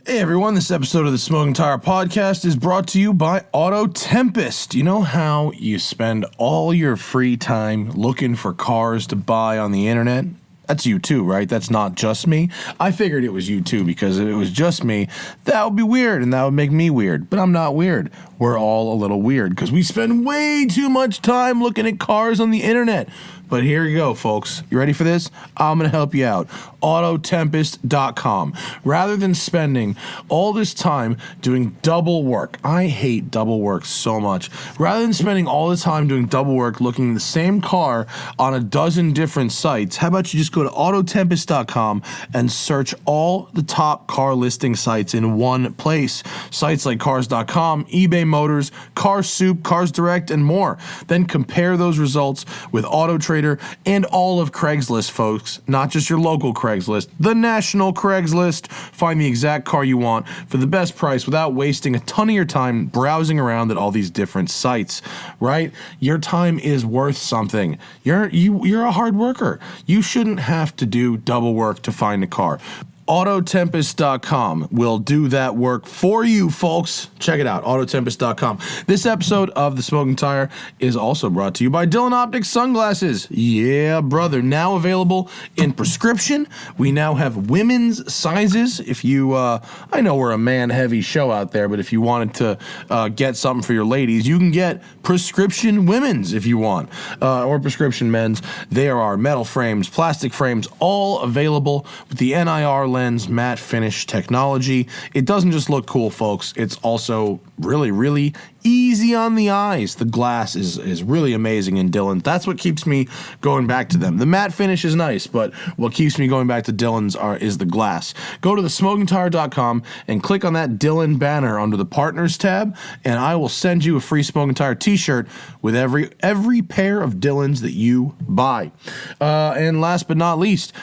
Hey everyone, this episode of the Smoking Tire Podcast is brought to you by Auto Tempest. You know how you spend all your free time looking for cars to buy on the internet? That's you too, right? That's not just me. I figured it was you too, because if it was just me, that would be weird and that would make me weird. But I'm not weird. We're all a little weird because we spend way too much time looking at cars on the internet. But here you go, folks. You ready for this? I'm going to help you out. Autotempest.com. Rather than spending all this time doing double work, I hate double work so much. Rather than spending all the time doing double work looking at the same car on a dozen different sites, how about you just go to Autotempest.com and search all the top car listing sites in one place. Sites like Cars.com, eBay Motors, Car Soup, Cars Direct, and more. Then compare those results with AutoTrader and all of Craigslist, folks. Not just your local Craigslist, the national Craigslist. Find the exact car you want for the best price without wasting a ton of your time browsing around at all these different sites, right? Your time is worth something. You're a hard worker. You shouldn't have to do double work to find a car. Autotempest.com will do that work for you, folks. Check it out, Autotempest.com. This episode of The Smoking Tire is also brought to you by Dylan Optics Sunglasses. Yeah, brother. Now available in prescription. We now have women's sizes. If you, I know we're a man-heavy show out there, but if you wanted to get something for your ladies, you can get prescription women's if you want, or prescription men's. There are metal frames, plastic frames, all available with the NIR lens matte finish technology. It doesn't just look cool, folks. It's also really, really easy on the eyes. The glass is really amazing in Dylan. That's what keeps me going back to them. The matte finish is nice, but what keeps me going back to Dylan's is the glass. Go to thesmokingtire.com and click on that Dylan banner under the Partners tab, and I will send you a free Smoking Tire t-shirt with every pair of Dylans that you buy. And last but not least,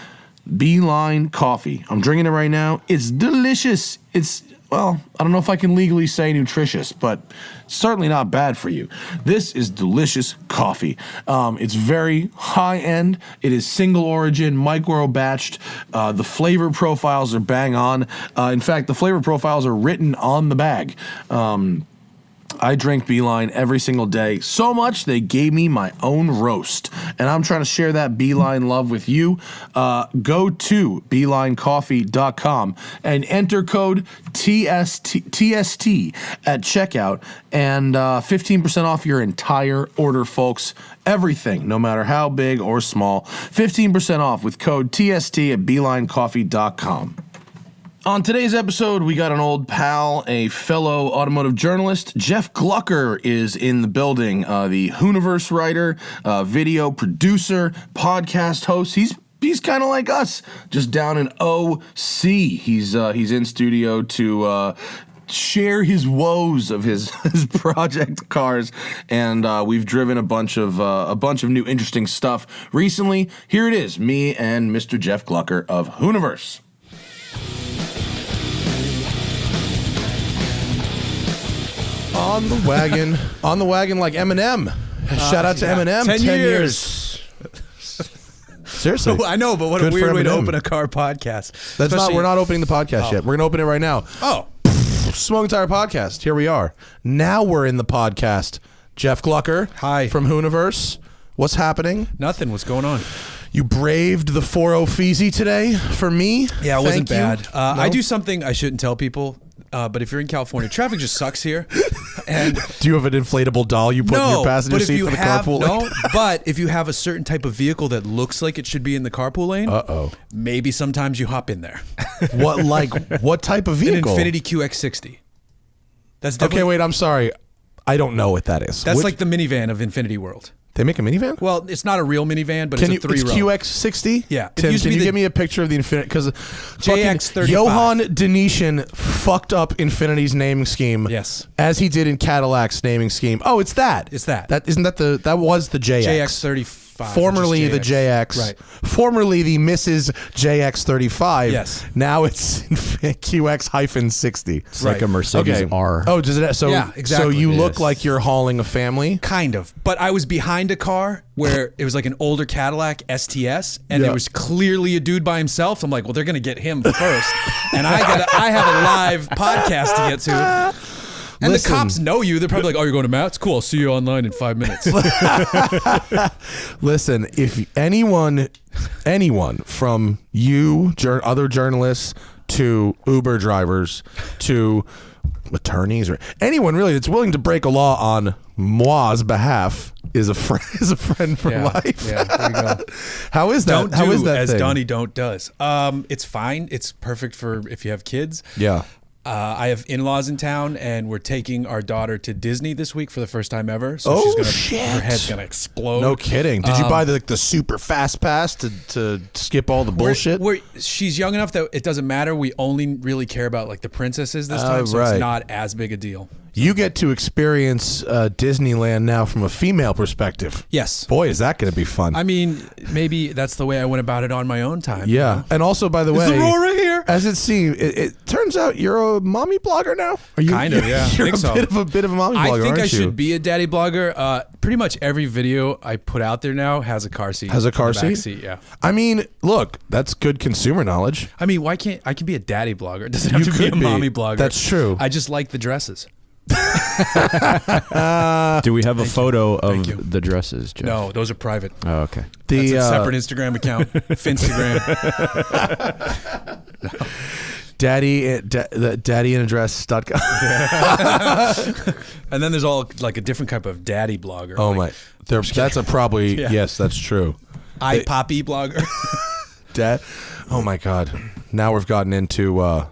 Beeline Coffee. I'm drinking it right now. It's delicious. It's, well, I don't know if I can legally say nutritious, but certainly not bad for you. This is delicious coffee. It's very high-end. It is single origin, micro-batched. The flavor profiles are bang on. In fact, the flavor profiles are written on the bag. I drink Beeline every single day, so much they gave me my own roast, and I'm trying to share that Beeline love with you. Go to BeelineCoffee.com and enter code TST at checkout, and 15% off your entire order, folks. Everything, no matter how big or small, 15% off with code TST at BeelineCoffee.com. On today's episode, we got an old pal, a fellow automotive journalist. Jeff Glucker is in the building, the Hooniverse writer, video producer, podcast host. He's kind of like us, just down in OC. He's in studio to share his woes of his project cars, and we've driven a bunch of new interesting stuff recently. Here it is, me and Mr. Jeff Glucker of Hooniverse. On the wagon like Eminem. Shout out to Eminem. 10 years. Seriously. I know, but what Good a weird way to Eminem. open a car podcast. We're not opening the podcast yet. We're going to open it right now. Oh. Smoking Tire Podcast. Here we are. Now we're in the podcast. Jeff Glucker. Hi. From Hooniverse. What's happening? Nothing. What's going on? You braved the 4.0 Feezy today for me. Yeah, it wasn't bad. No? I do something I shouldn't tell people. But if you're in California, traffic just sucks here. And do you have an inflatable doll you put in your passenger seat for the carpool lane? No, but if you have a certain type of vehicle that looks like it should be in the carpool lane, maybe sometimes you hop in there. What type of vehicle? An Infiniti QX60. That's okay. Wait, I'm sorry. I don't know what that is. That's like the minivan of Infiniti World. They make a minivan? Well, it's not a real minivan, but it's a 3-row. It's QX60? Yeah. Tim, can you give me a picture of the Infiniti? Because JX35. Johan Denishan fucked up Infiniti's naming scheme. Yes. As he did in Cadillac's naming scheme. Oh, it's that. It's that. That was the JX. JX35. 5. Formerly the JX. Right. Formerly the Mrs. JX35. Yes. Now it's QX-60. It's like a Mercedes R. Oh, does it? So, Yeah, exactly. So you look Yes. like you're hauling a family? Kind of. But I was behind a car where it was like an older Cadillac STS, and there was clearly a dude by himself. I'm like, well, they're going to get him first. And I have a live podcast to get to. And Listen. the cops know you. They're probably like, oh, you're going to Matt's? Cool. I'll see you online in 5 minutes. Listen, if anyone from you, other journalists, to Uber drivers, to attorneys, or anyone really that's willing to break a law on moi's behalf is a friend for life. Yeah, there you go. How is that? Don't How do is that as thing? Donnie Don't does. It's fine. It's perfect for if you have kids. Yeah. I have in-laws in town, and we're taking our daughter to Disney this week for the first time ever. So Oh, she's shit. Her head's gonna explode. No kidding. Did you buy the super fast pass to skip all the bullshit? She's young enough that it doesn't matter. We only really care about like the princesses this time, so right. it's not as big a deal. You get to experience Disneyland now from a female perspective. Yes. Boy, is that going to be fun. I mean, maybe that's the way I went about it on my own time. Yeah. And also, by the way, Aurora here? as it seems, it turns out you're a mommy blogger now. Are you Kind of, yeah. You're I think so. bit of a mommy blogger, I think aren't I you? should be a daddy blogger. Pretty much every video I put out there now has a car seat. Has a car in the back seat? Yeah. I mean, look, that's good consumer knowledge. I mean, why can't I can be a daddy blogger? It doesn't have You to be a could be. mommy blogger. That's true. I just like the dresses. Do we have a photo you. of the dresses, Jeff? No, those are private. Oh, okay. That's a separate Instagram account. Finstagram. daddyinaddress.com. And then there's all like a different type of daddy blogger. Oh like my. That's a probably, Yeah. yes, that's true. iPoppy blogger. Dad. Oh my God. Now we've gotten into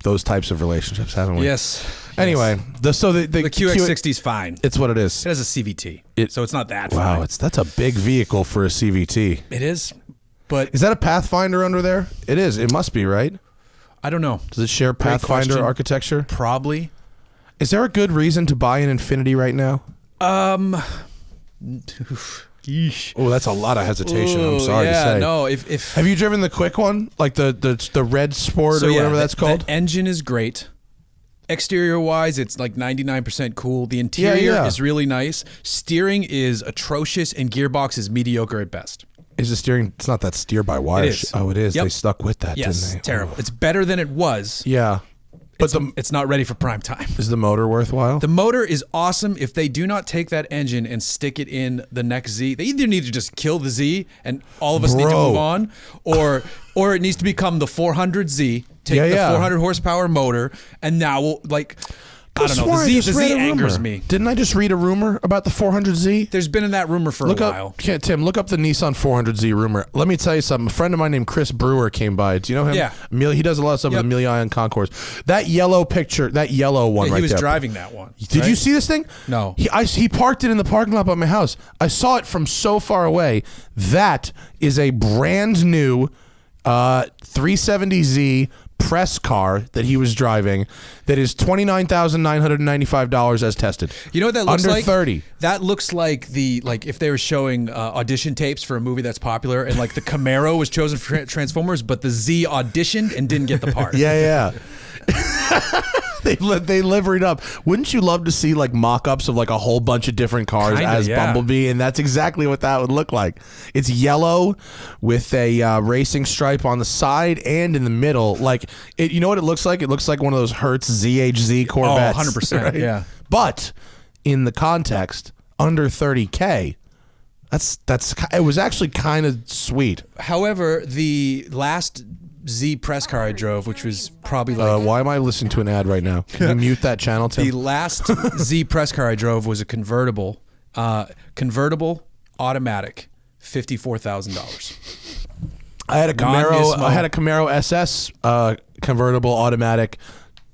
those types of relationships, haven't we? Yes. Anyway, the QX60 is fine. It's what it is. It has a CVT, so it's not that Wow, fine. that's a big vehicle for a CVT. It is, but Is that a Pathfinder under there? It is. It must be, right? I don't know. Does it share Pathfinder question. architecture? Probably. Is there a good reason to buy an Infiniti right now? Yeesh. Oh, that's a lot of hesitation. I'm sorry to say. No, if Have you driven the quick one, like the red Sport or whatever that's called? The engine is great. Exterior wise, it's like 99% cool. The interior Yeah. is really nice. Steering is atrocious, and gearbox is mediocre at best. Is the steering? It's not that steer by wire. It is. Oh, it is. Yep. They stuck with that, Yes, didn't they? terrible. It's better than it was. Yeah, but It's not ready for prime time. is the motor worthwhile? The motor is awesome. If they do not take that engine and stick it in the next Z, they either need to just kill the Z and all of us need to Bro. move on, or it needs to become the 400Z. Take the 400 horsepower motor, and now we'll like. I don't know. The Z angers me. Didn't I just read a rumor about the 400Z? There's been in that rumor for a while. Tim, look up the Nissan 400Z rumor. Let me tell you something. A friend of mine named Chris Brewer came by. Do you know him? Yeah. He does a lot of stuff with the Amelia Ion Concourse. That yellow picture, that yellow one Yeah, right he was there. driving that one. Did you see this thing? No. He parked it in the parking lot by my house. I saw it from so far away. That is a brand new 370Z press car that he was driving that is $29,995 as tested. You know what that looks Under like? 30. That looks like if they were showing audition tapes for a movie that's popular, and like the Camaro was chosen for Transformers, but the Z auditioned and didn't get the part. Yeah. They liveried up. Wouldn't you love to see like mock-ups of like a whole bunch of different cars as Bumblebee? And that's exactly what that would look like. It's yellow with a racing stripe on the side and in the middle. Like you know what it looks like? It looks like one of those Hertz ZHZ Corvettes. 100%. Right? Yeah. But in the context, under 30K, it was actually kind of sweet. However, the last Z press car I drove, which was probably like Why am I listening to an ad right now? Can you mute that channel, Tim? the last Z press car I drove was a convertible automatic, $54,000. I had a Camaro. Non-Nismo. I had a Camaro SS convertible automatic,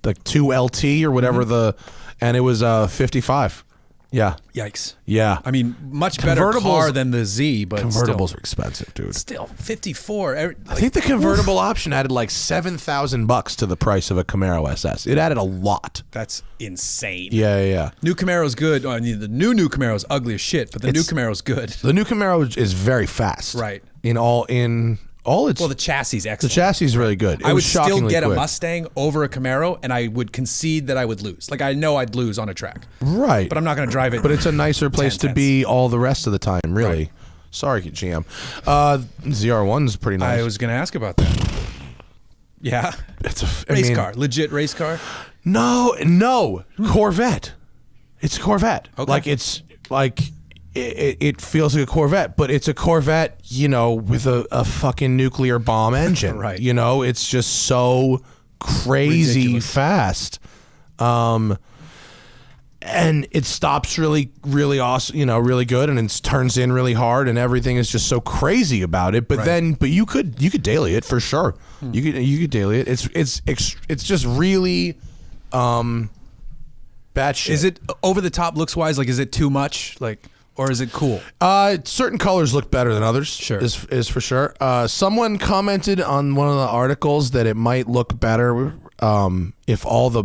like 2LT or whatever and it was 55. Yeah. Yikes. Yeah. I mean, much better car than the Z, but convertibles still, are expensive, dude. Still, 54. I think the convertible option added like $7,000 to the price of a Camaro SS. It added a lot. That's insane. Yeah. New Camaro's good. I mean, the new Camaro's ugly as shit, but the new Camaro's good. The new Camaro is very fast. Right. In all its Well, the chassis is the excellent. chassis is really good. I would still get quick. a Mustang over a Camaro, and I would concede that I would lose. Like, I know I'd lose on a track. Right. But I'm not going to drive it. But it's a nicer place to be all the rest of the time, really. Right. Sorry, GM. ZR1's pretty nice. I was going to ask about that. Yeah. It's a Race car. Legit race car? No. Corvette. It's a Corvette. Okay. Like, it's like... It feels like a Corvette, but it's a Corvette, with a fucking nuclear bomb engine. Right. It's just so crazy Ridiculous. fast. And it stops really, really awesome, really good, and it turns in really hard, and everything is just so crazy about it. But but you could daily it for sure. You could daily it. It's just really bad shit. Is it over the top looks wise? Like, is it too much? Like, or is it cool? Certain colors look better than others. Sure. Is for sure. Someone commented on one of the articles that it might look better if all the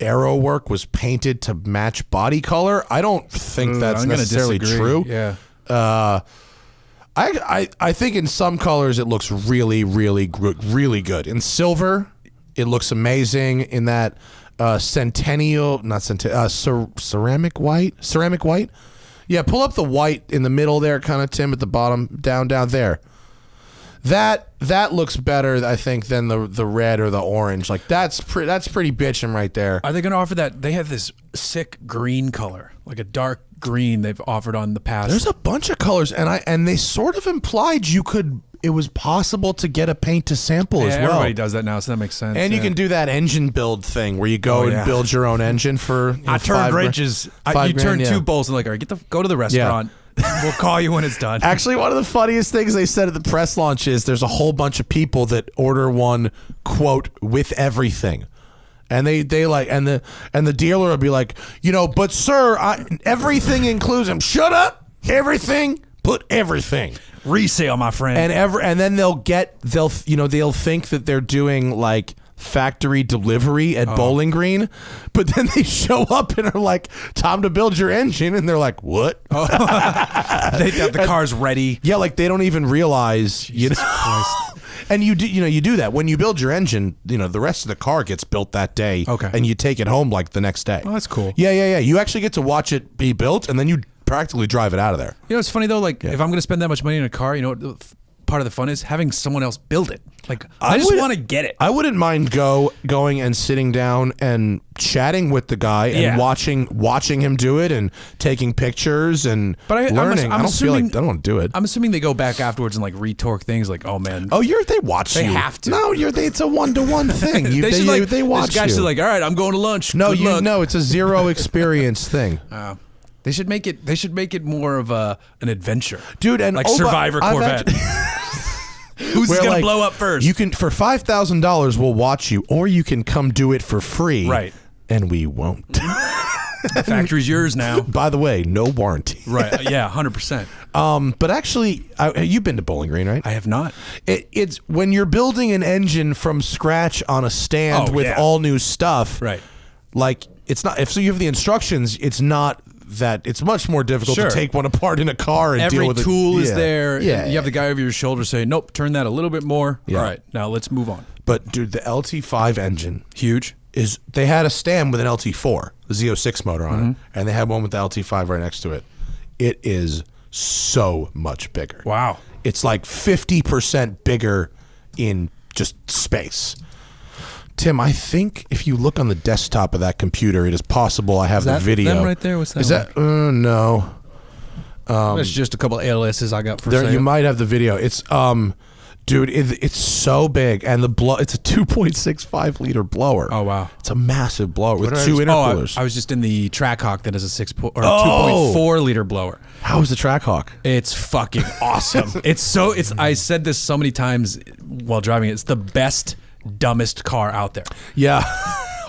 arrow work was painted to match body color. I don't think that's necessarily true. Yeah. I think in some colors it looks really, really, really good. In silver, it looks amazing. In that ceramic white. Yeah, pull up the white in the middle there, kind of, Tim, at the bottom, down there. That looks better, I think, than the red or the orange. Like, that's pretty bitchin' right there. Are they going to offer that? They have this sick green color, like a dark green they've offered on the past. There's a bunch of colors, and they sort of implied it was possible to get a paint to sample as well. Everybody does that now, so that makes sense. And you can do that engine build thing where you go and build your own engine for. I turned wrenches. You turn 2 bolts and like, all right, go to the restaurant. We'll call you when it's done. Actually, one of the funniest things they said at the press launch is there's a whole bunch of people that order one, quote, with everything. And they like, and the dealer will be like, but sir, everything includes them. Shut up. Everything. Put everything. Resale, my friend. And then they'll think that they're doing like factory delivery at Bowling Green, but then they show up and are like, time to build your engine, and they're like, what? They have the cars ready. Yeah, like they don't even realize, Christ. And you do that when you build your engine. The rest of the car gets built that day. Okay. And you take it home like the next day. Oh, that's cool. Yeah. You actually get to watch it be built, and then you practically drive it out of there. It's funny though. Like, if I'm going to spend that much money in a car, what part of the fun is having someone else build it. Like, I just want to get it. I wouldn't mind going and sitting down and chatting with the guy and watching him do it and taking pictures and learning. I don't want to do it. I'm assuming they go back afterwards and like retorque things. Like, oh man, they watch you. They have to. No, it's a 1-to-1 thing. They watch guys you. are like, all right, I'm going to lunch. No, it's a zero experience thing. They should make it more of an adventure, dude. And like Survivor Corvette. Who's going to blow up first? You can, for $5,000, we'll watch you, or you can come do it for free. Right. And we won't. The factory's yours now. By the way, no warranty. Right. Yeah, 100%. But actually, you've been to Bowling Green, right? I have not. It's when you're building an engine from scratch on a stand with all new stuff. Right. Like, it's not, if so you have the instructions, it's not that, it's much more difficult to take one apart in a car and deal with it. Every tool is there. Yeah. You have the guy over your shoulder saying, nope, turn that a little bit more. Yeah. All right, now let's move on. But dude, the LT5 engine, huge. They had a stand with an LT4, the Z06 motor on it, and they had one with the LT5 right next to it. It is so much bigger. Wow. It's like 50% bigger in just space. Tim, I think if you look on the desktop of that computer, it is possible I have the video. Them right there? What's that? Is that? No. That's just a couple of ALSs I got for sale. You might have the video. It's dude, it's so big, and it's a 2.65 liter blower. Oh wow, it's a massive blower with 2 intercoolers. I was just in the Trackhawk that is a 2.4 liter blower. How is the Trackhawk? It's fucking awesome. I said this so many times while driving it. It's the best, dumbest car out there. Yeah.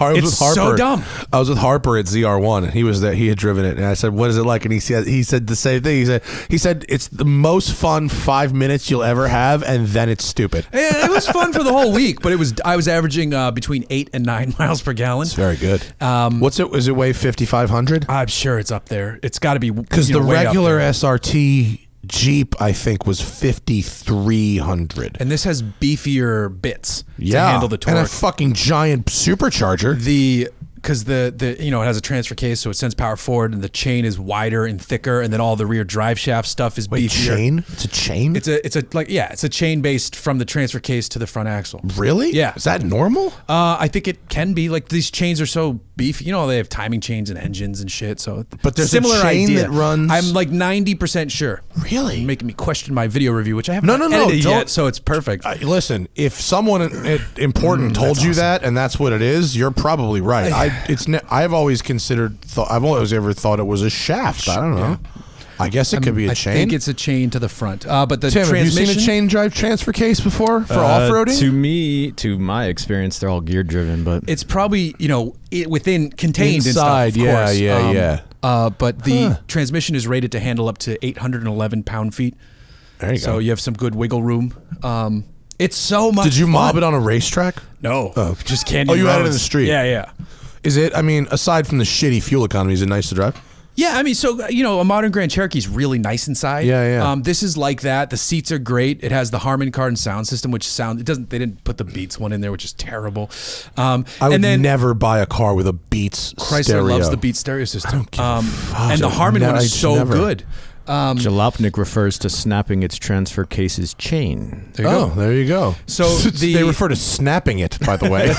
It's so dumb. I was with Harper at ZR1, and he was there. He had driven it, and I said, "What is it like?" And he said the same thing. He said it's the most fun 5 minutes you'll ever have, and then it's stupid. Yeah, it was fun for the whole week, but I was averaging between 8 and 9 miles per gallon. It's very good. Is it weigh 5,500? I'm sure it's up there. It's got to be because the regular SRT Jeep, I think, was 5,300, and this has beefier bits to handle the torque and a fucking giant supercharger. Because the it has a transfer case, so it sends power forward, and the chain is wider and thicker, and then all the rear drive shaft stuff is beefier. Chain? It's a chain? It's a chain based from the transfer case to the front axle. Really? Yeah. Is that normal? I think it can be. Like, these chains are so beefy. They have timing chains and engines and shit. So, but there's similar a chain idea. that runs. I'm like 90% sure. Really? You're making me question my video review, which I haven't edited yet, so it's perfect. Listen, if someone important told you that, and that's what it is, you're probably right. I've always I've always ever thought it was a shaft. I don't know. Yeah. I guess it could be a chain. I think it's a chain to the front. But the Tim, transmission. Have you seen a chain drive transfer case before for off-roading? To my experience, they're all gear driven, but it's probably contained inside. Inside, Yeah. But the transmission is rated to handle up to 811 pound-feet. There you go. So you have some good wiggle room. It's so much. Did you fun. mob it on a racetrack? No. Just candy. Oh, you roads. had it in the street. Yeah. Is it? I mean, aside from the shitty fuel economy, is it nice to drive? Yeah, I mean, so a modern Grand Cherokee is really nice inside. Yeah. This is like that. The seats are great. It has the Harman Kardon sound system, They didn't put the Beats one in there, which is terrible. I would never buy a car with a Beats Chrysler stereo. loves the Beats stereo system. And the Harman one is so good. Jalopnik refers to snapping its transfer case's chain. There you go. So they refer to snapping it, by the way.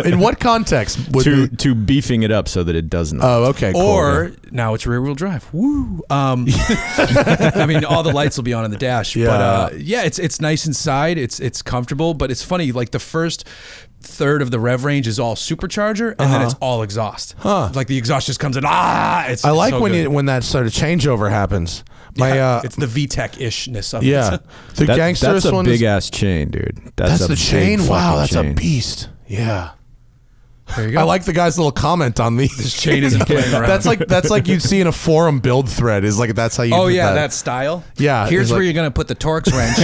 In what context? To beefing it up so that it doesn't. Oh, okay. Cool. Or now it's rear wheel drive. Woo. I mean, all the lights will be on in the dash. Yeah. But it's nice inside. It's comfortable. But it's funny. Like, the first third of the rev range is all supercharger, and then it's all exhaust. Like, the exhaust just comes in. I like so when that sort of changeover happens. It's the VTEC-ishness of it. Yeah. The Gangsterist that's a one big ass chain, dude. That's the chain? Wow, that's chain. a beast. Yeah. There you go. I like the guy's little comment on this chain isn't playing around. That's like you'd see in a forum build thread. Is like that's how you. Oh yeah, that style. Yeah. Here's where you're gonna put the Torx wrench.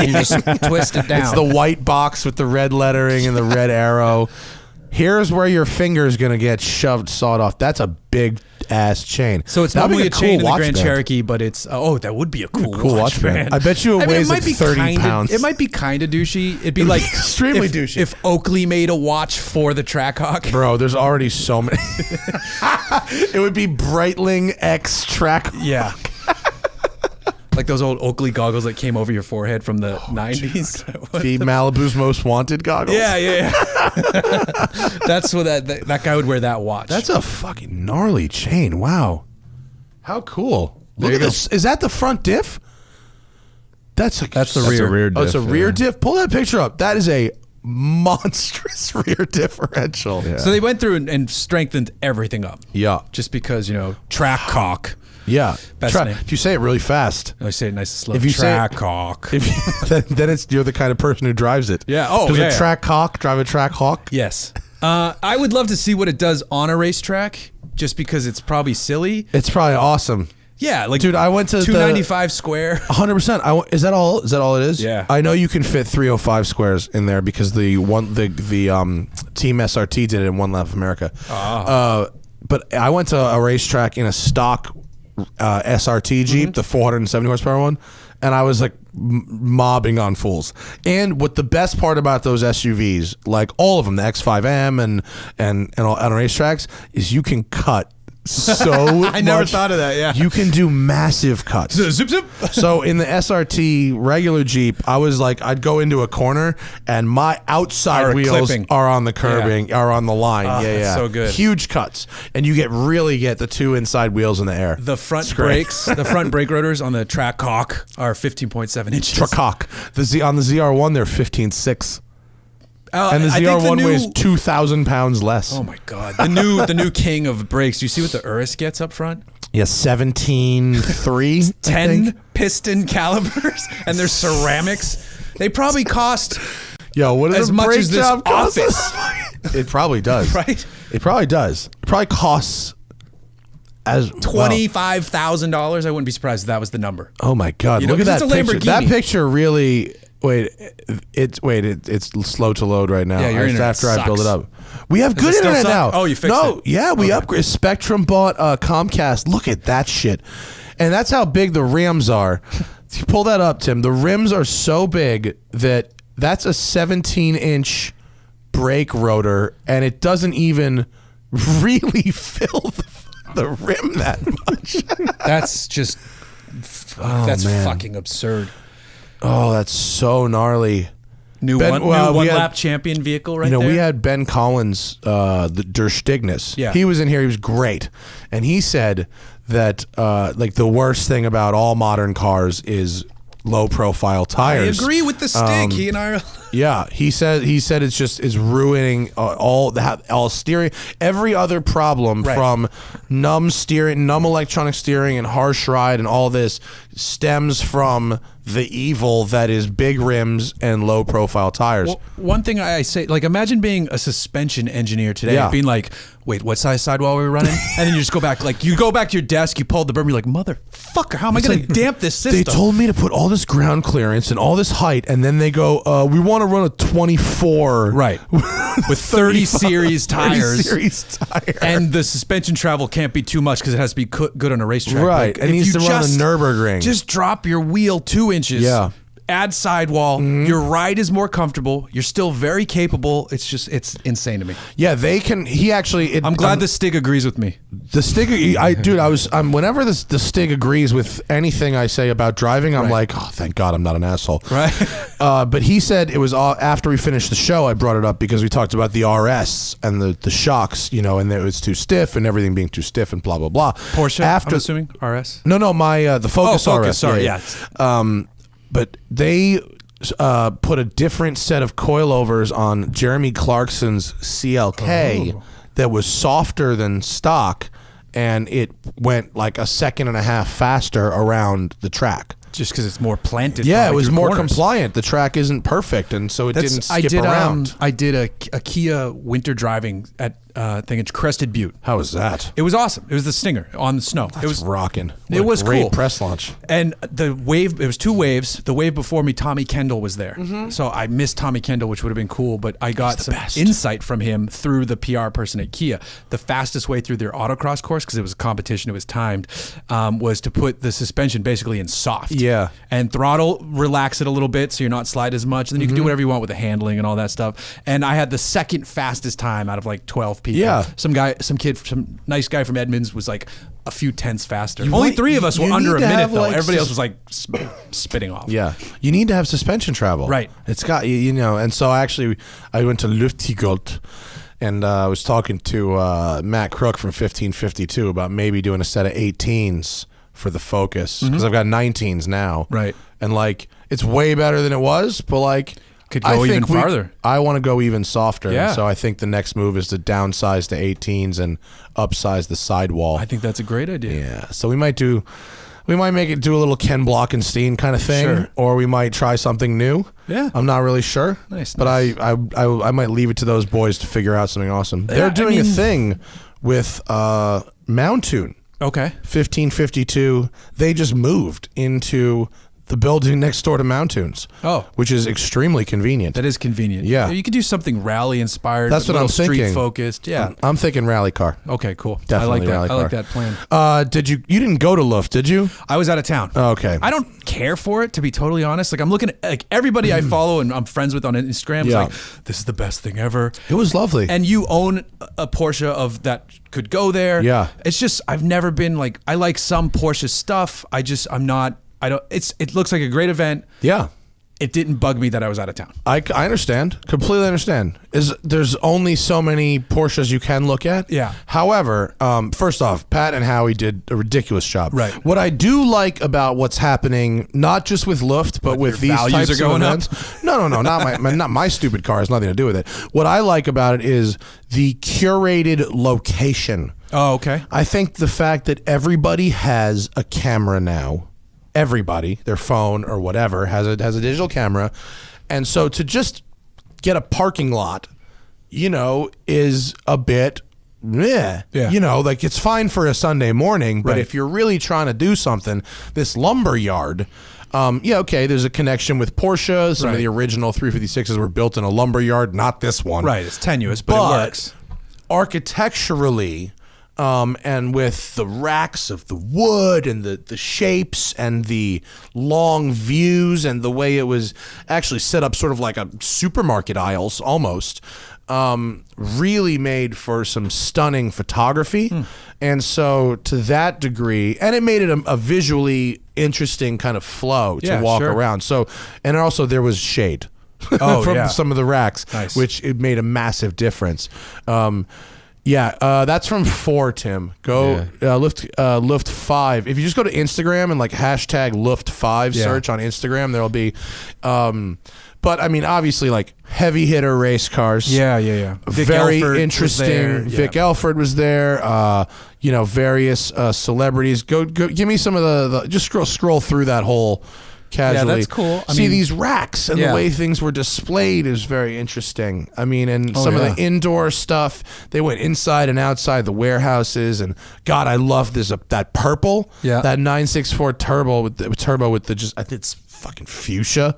You just twist it down. It's the white box with the red lettering and the red arrow. Here's where your finger's gonna get sawed off. That's a big ass chain. So it's normally a chain in the Grand Cherokee, but it's that would be a cool watch band. I bet you it weighs like 30 pounds. It might be kind of douchey. It'd be like extremely douchey. If Oakley made a watch for the Trackhawk. Bro, there's already so many. It would be Breitling X Trackhawk. Yeah. Like those old Oakley goggles that came over your forehead from the 90s. The Malibu's Most Wanted goggles. Yeah. That's what that guy would wear that watch. That's a fucking gnarly chain. Wow. How cool. Look at this. Is that the front diff? That's the rear. Diff, it's a rear diff. Pull that picture up. That is a monstrous rear differential. Yeah. So they went through and strengthened everything up. Yeah. Just because, Trackhawk. Yeah. Best name. If you say it really fast. I say it nice and slow. If you Trackhawk. Then you're the kind of person who drives it. Yeah. Oh, Does a Trackhawk drive a Trackhawk? Yes. I would love to see what it does on a racetrack, just because it's probably silly. It's probably awesome. Yeah, like, dude, I went to 295 square. 100%. Is that all? Is that all it is? Yeah. I know you can fit 305 squares in there because the Team SRT did it in One Lap of America. But I went to a racetrack in a stock SRT Jeep, the 470 horsepower one, and I was like mobbing on fools. And what the best part about those SUVs, like all of them, the X5M and all, on racetracks, is you can cut so I never thought of that. Yeah, you can do massive cuts. Zip, zip. So in the SRT regular Jeep, I was like, I'd go into a corner and my outside wheels are on the curbing, are on the line. That's so good. Huge cuts, and you really get the two inside wheels in the air. The front brakes, the front brake rotors on the Trackhawk are 15.7 inches. Trackhawk. On the ZR1, they're 15.6. And the ZR1 weighs 2,000 pounds less. Oh my god! The new king of brakes. Do you see what the Urus gets up front? Yeah, 17.3. 10 piston calipers, and they're ceramics. They probably cost what as much as this office. It probably does. Right? It probably does. It probably costs as $25,000. I wouldn't be surprised if that was the number. Oh my God! You know, Look at that it's a picture. Lamborghini. That picture really. It's slow to load right now. Yeah, your internet after I build it sucks. up. We have good it still internet suck? now. Oh, you fixed it. Yeah, we upgrade. Spectrum bought Comcast. Look at that shit. And that's how big the rims are. You pull that up, Tim. The rims are so big that that's a 17-inch brake rotor, and it doesn't even really fill the rim that much. That's just that's fucking absurd. Oh, that's so gnarly. New one-lap champion vehicle right there. We had Ben Collins, the Der Stignus. Yeah. He was in here. He was great. And he said that like the worst thing about all modern cars is low-profile tires. I agree with the stick. He and I are... Yeah, he said it's ruining all steering. Every other problem from numb electronic steering and harsh ride and all this stems from the evil that is big rims and low profile tires. Well, one thing I say, like, imagine being a suspension engineer today, being like, wait, what size sidewall were we running? And then you just go back, like, you go back to your desk, you pull the berm, you're like, motherfucker, how am I going to damp this system? They told me to put all this ground clearance and all this height, and then they go, we want to run a 24. Right. With 30 series tires. 30 series tire. And the suspension travel can't be too much because it has to be good on a racetrack. Right. Like, it needs to run the Nürburgring. Just drop your wheel 2 inches. Yeah. Add sidewall. Your ride is more comfortable. You're still very capable. It's insane to me. Yeah, they can. He actually. I'm glad the Stig agrees with me. The Stig, whenever the Stig agrees with anything I say about driving, I'm like, oh, thank God I'm not an asshole. Right. But he said it was after we finished the show, I brought it up because we talked about the RS and the shocks, and it was too stiff and everything being too stiff and blah, blah, blah. Porsche, I'm assuming? RS? No, my, the Focus RS. Sorry, yeah. But they put a different set of coilovers on Jeremy Clarkson's CLK that was softer than stock, and it went like a second and a half faster around the track. Just because it's more planted. Yeah, it was more corners. compliant. The track isn't perfect, and so it didn't skip around. I did a Kia winter driving at I think it's Crested Butte. How was that? It was awesome. It was the Stinger on the snow. It was rocking. It was great cool. Press launch. And the wave, it was 2 waves. The wave before me, Tommy Kendall was there. So I missed Tommy Kendall, which would have been cool, but I got some insight from him through the PR person at Kia. The fastest way through their autocross course, because it was a competition, it was timed, was to put the suspension basically in soft. Yeah. And throttle, relax it a little bit so you're not slide as much. And then you can do whatever you want with the handling and all that stuff. And I had the second fastest time out of like 12 people. Yeah. Some nice guy from Edmonds was like a few tenths faster. Only 3 of us were under a minute though. Everybody else was like spitting off. Yeah, you need to have suspension travel. Right. It's got and so I went to Luftigold, and I was talking to Matt Crook from 1552 about maybe doing a set of 18s for the Focus because I've got 19s now. Right. And like it's way better than it was, but like. Could go even farther. I want to go even softer. Yeah. So I think the next move is to downsize to 18s and upsize the sidewall. I think that's a great idea. Yeah. So we might make it do a little Ken Blockenstein kind of thing, Sure. or we might try something new. Yeah. I'm not really sure. Nice. But I might leave it to those boys to figure out something awesome. They're doing a thing with Mountoon. Okay. 1552. They just moved into the building next door to Mountoons. Oh. Which is extremely convenient. That is convenient. Yeah. You could do something rally inspired. That's what I'm thinking. Street focused. Yeah. I'm thinking rally car. Okay, cool. Definitely I like that. rally I like car. that plan. You didn't go to Luft, did you? I was out of town. Okay. I don't care for it, to be totally honest. Like I'm looking at like everybody I follow and I'm friends with on Instagram is Yeah. like, this is the best thing ever. It was lovely. And you own a Porsche of that could go there. Yeah. It's just I've never been like I like some Porsche stuff. It looks like a great event. Yeah. It didn't bug me that I was out of town. I understand. Completely understand. There's only so many Porsches you can look at. Yeah. However, first off, Pat and Howie did a ridiculous job. Right. What I do like about what's happening, not just with Luft, but with these values types are going of up? events. No, not my stupid car has nothing to do with it. What I like about it is the curated location. Oh, okay. I think the fact that everybody has a camera now, everybody, their phone or whatever, has a digital camera. And so to just get a parking lot is a bit meh. Yeah. Like it's fine for a Sunday morning, but Right. if you're really trying to do something, this lumber yard, okay, there's a connection with Porsche. Some of Right. the original 356s were built in a lumber yard, not this one. Right. It's tenuous, but it works. Architecturally, and with the racks of the wood and the shapes and the long views and the way it was actually set up sort of like a supermarket aisles almost, really made for some stunning photography. And so to that degree, and it made it a visually interesting kind of flow to walk around. So, and also there was shade from some of the racks, which it made a massive difference. That's from 4, Tim. Go Luft 5. If you just go to Instagram and like hashtag Luft 5 search on Instagram, there'll be but I mean obviously like heavy hitter race cars. Yeah. Very interesting. Vic Elford was there. Various celebrities. Go give me some of the just scroll through that whole casually. Yeah, that's cool. I See mean, these racks and the way things were displayed is very interesting. I mean, and some of the indoor stuff, they went inside and outside the warehouses. And God, I love that purple, that 964 turbo with the just, I think it's fucking fuchsia.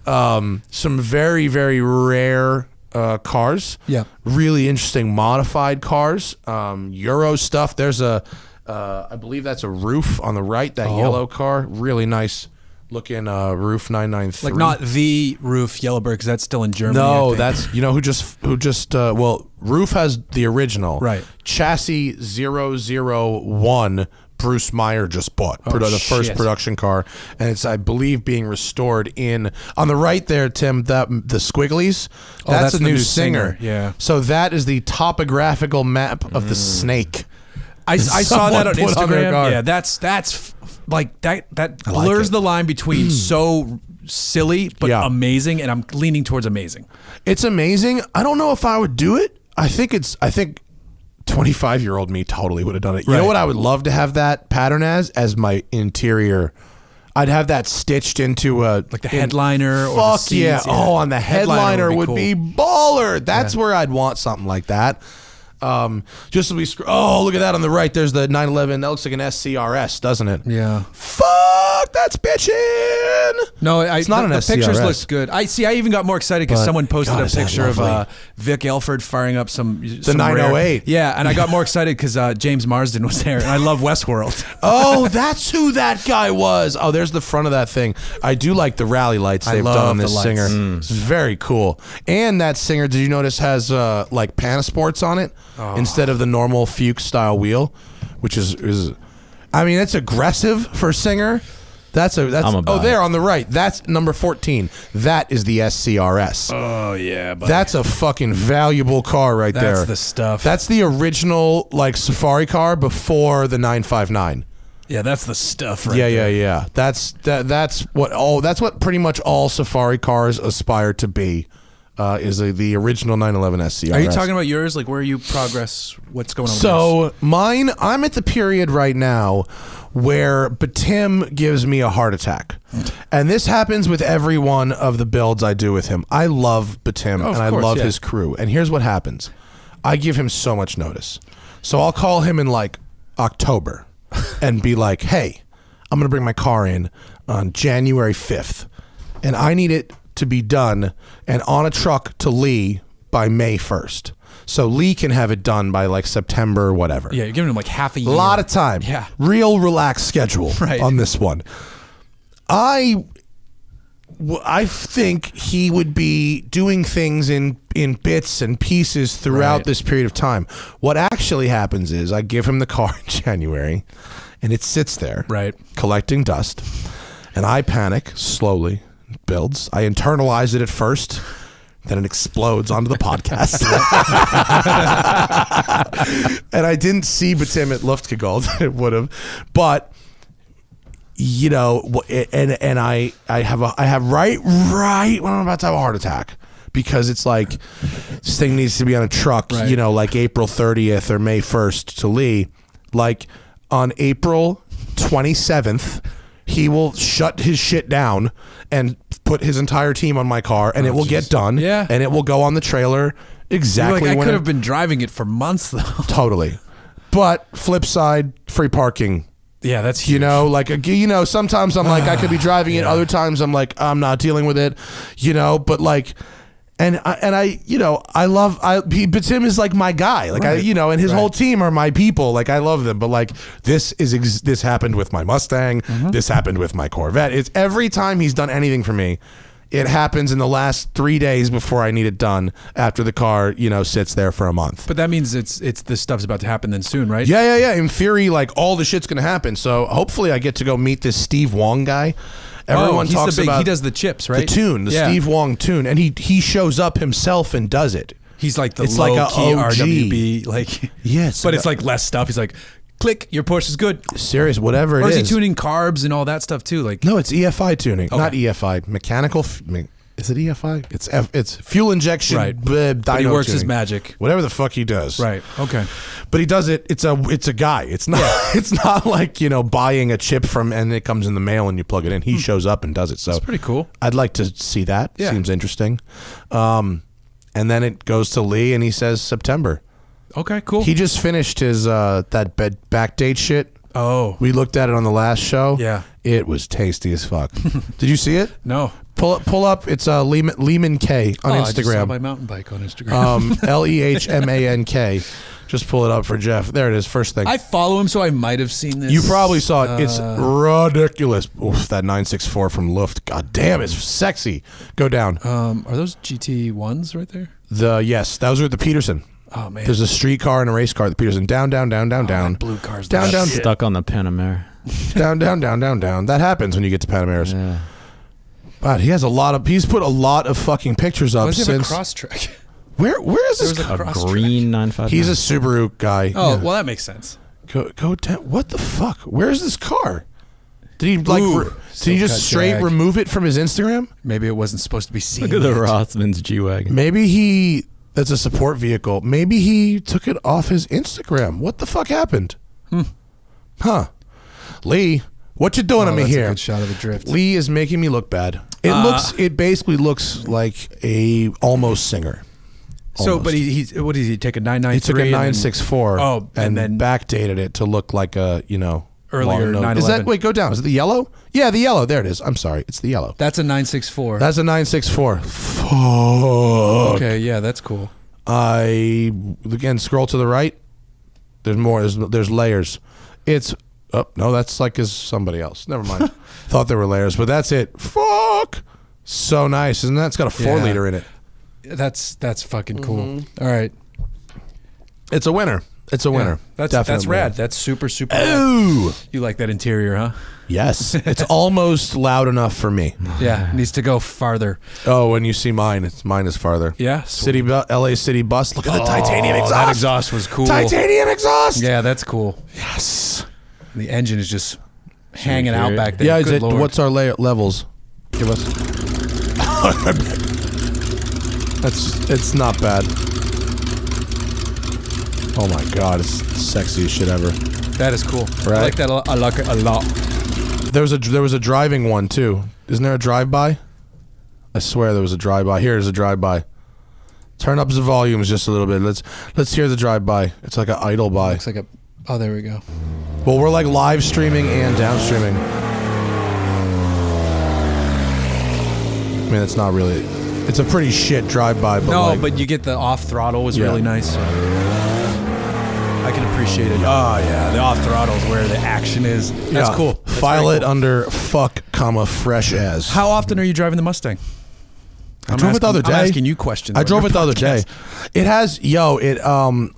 Some very, very rare cars. Yeah, really interesting modified cars. Euro stuff. There's I believe that's a roof on the right. That yellow car, really nice. Looking roof 993. like not the roof Yellowbird because that's still in Germany. No, that's who just roof has the original right. Chassis 001. Bruce Meyer just bought the first production car, and it's I believe being restored on the right there, Tim. That the squigglies. That's a new Singer. Yeah. So that is the topographical map of the snake. I saw that on Someone put on their Instagram. car. Yeah, that's like that blurs the line between so silly but amazing, and I'm leaning towards amazing. It's amazing. I don't know if I would do it. I think 25-year-old me totally would have done it. You know what I would love to have that pattern as my interior. I'd have that stitched into like the headliner or the seats. Yeah. Oh, on the headliner would be baller. That's where I'd want something like that. Just as we look at that on the right. There's the 911. That looks like an SCRS, doesn't it? Yeah. Fuck, that's bitchin'. No, it's not an SCRS. The pictures looks good. I even got more excited because someone posted a picture of Vic Elford firing up some 908. Yeah, and I got more excited because James Marsden was there, and I love Westworld. Oh, that's who that guy was. Oh, there's the front of that thing. I do like the rally lights they've done on this Singer. It's very cool. And that Singer, did you notice, has like Panasports on it instead of the normal Fuchs style wheel, which is I mean, it's aggressive for Singer. That's there on the right. That's number 14. That is the SCRS. Oh yeah, buddy. That's a fucking valuable car right there. That's the stuff. That's the original like safari car before the 959. Yeah, that's the stuff right there. Yeah. That's what pretty much all safari cars aspire to be. Is the original 911 SCRS. Are you talking about yours? Like where you progress? What's going on with So mine, I'm at the period right now where Batim gives me a heart attack. And this happens with every one of the builds I do with him. I love Batim and I love his crew. And here's what happens. I give him so much notice. So I'll call him in like October and be like, hey, I'm going to bring my car in on January 5th. And I need it to be done and on a truck to Lee by May 1st. So Lee can have it done by like September or whatever. Yeah, you're giving him like half a year. A lot of time. Yeah. Real relaxed schedule on this one. I think he would be doing things in bits and pieces throughout this period of time. What actually happens is I give him the car in January and it sits there collecting dust and I panic slowly. Builds. I internalize it at first, then it explodes onto the podcast. And I didn't see Batim at Luftgegald. It would have, but you know, and I have right when I'm about to have a heart attack because it's like this thing needs to be on a truck. You know, like April 30th or May 1st to Lee. Like on April 27th. He will shut his shit down and put his entire team on my car and it will get done. Yeah. And it will go on the trailer exactly. You're like, I when could have been driving it for months though. Totally. But flip side, free parking. Yeah, that's huge. You know, like, sometimes I'm like, I could be driving it. Other times I'm like, I'm not dealing with it, but like, and I love, but Tim is like my guy. Like, right. And his whole team are my people. Like, I love them. But like, this happened with my Mustang. This happened with my Corvette. It's every time he's done anything for me, it happens in the last 3 days before I need it done after the car, sits there for a month. But that means it's this stuff's about to happen then soon, right? Yeah. In theory, like all the shit's going to happen. So hopefully I get to go meet this Steve Wong guy. Everyone talks about he does the chips, right? The tune, the Steve Wong tune. And he shows up himself and does it. He's like the it's low like key OG. RWB. Like, yes. But it's like less stuff. He's like, click, your push is good. Serious, whatever it is. Or is he tuning carbs and all that stuff too? Like, no, it's EFI tuning, Okay. not EFI. Mechanical. Is it EFI? It's fuel injection. Right. But he works tuning. his magic. Whatever the fuck he does. Right. Okay. But he does it. It's a guy. It's not. It's not like buying a chip from and it comes in the mail and you plug it in. He shows up and does it. So it's pretty cool. I'd like to see that. Yeah. Seems interesting. And then it goes to Lee and he says September. Okay. Cool. He just finished his that backdate shit. Oh. We looked at it on the last show. Yeah. It was tasty as fuck. Did you see it? No. Pull up. It's Lehman K on Instagram. I just saw my mountain bike on Instagram. LEHMANK. Just pull it up for Jeff. There it is. First thing. I follow him, so I might have seen this. You probably saw it. It's ridiculous. Oof, that 964 from Luft. God damn, it's sexy. Go down. Are those GT1s right there? Yes, those are the Peterson. Oh man. There's a street car and a race car at the Peterson. Down. That blue car's Down. Stuck on the Panamera. Down. That happens when you get to Panameras. Yeah. But he's put a lot of fucking pictures up Why does he have a since. cross track? Where is this? There was guy? A cross green 959. He's a Subaru guy. Oh, Yeah. well, that makes sense. Go down. What the fuck? Where is this car? Did he did he just Silk cut straight Jag. remove it from his Instagram? Maybe it wasn't supposed to be seen. Look at the yet. Rothman's G-Wagon. Maybe that's a support vehicle. Maybe he took it off his Instagram. What the fuck happened? Huh. Lee, what you doing to me that's here? a good shot of the drift. Lee is making me look bad. It basically looks like a almost singer. So, Almost. but he's what did he take a 993? He took a and then- 964 Oh, and and then- backdated it to look like a, Earlier long note. 911. Is that, wait, go down. Is it the yellow? Yeah, the yellow. There it is. I'm sorry. It's the yellow. That's a 964. That's a 964. Fuck. Okay, yeah, that's cool. Again, scroll to the right. There's more. There's layers. It's, no, that's like is somebody else. Never mind. Thought there were layers, but that's it. Fuck. So nice. Isn't that? It's got a 4 Yeah. liter in it. That's fucking cool. All right. It's a winner. It's a winner. Yeah, that's Definitely. rad. That's super rad. Ooh. You like that interior, huh? Yes. It's almost loud enough for me. Yeah, needs to go farther. Oh, when you see mine, mine is farther. Yeah, LA City Bus. Look at the titanium exhaust. That exhaust was cool. Titanium exhaust. Yeah, that's cool. Yes. The engine is just hanging hear out it? back there. Yeah. Good Lord. What's our levels? Give us. It's not bad. Oh my god, it's the sexiest shit ever. That is cool. Right? I like that. I like it a lot. There was a driving one too. Isn't there a drive-by? I swear there was a drive-by. Here's a drive-by. Turn up the volumes just a little bit. Let's hear the drive-by. It's like an idle by. Looks like a. Oh, there we go. Well, we're like live streaming and down streaming. I mean, it's not really. It's a pretty shit drive-by. But No, like, but you get the off throttle was Yeah. really nice. I can appreciate it. Oh yeah, the off throttle is where the action is. That's yeah. cool. That's File very it cool. under fuck, fresh as. How often are you driving the Mustang? I drove it the other day. I'm asking you questions. I on drove your it the other day. podcast. It has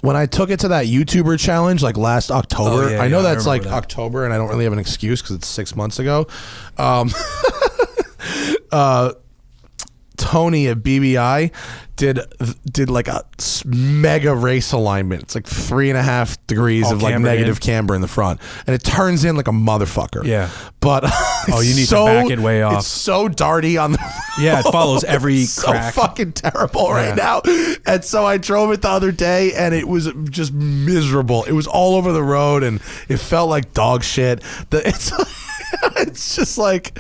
when I took it to that YouTuber challenge like last October. Oh, yeah, I know yeah, I that's like remember that. October, and I don't really have an excuse because it's 6 months ago. Tony at BBI did like a mega race alignment. It's like 3.5 degrees All of like cambered negative in? camber in the front, and it turns in like a motherfucker. Yeah. But Oh, you need so, to back it way off. It's so darty on the. Yeah, it follows every so crack. fucking terrible right Yeah. now. And so I drove it the other day, and it was just miserable. It was all over the road, and it felt like dog shit. It's just like,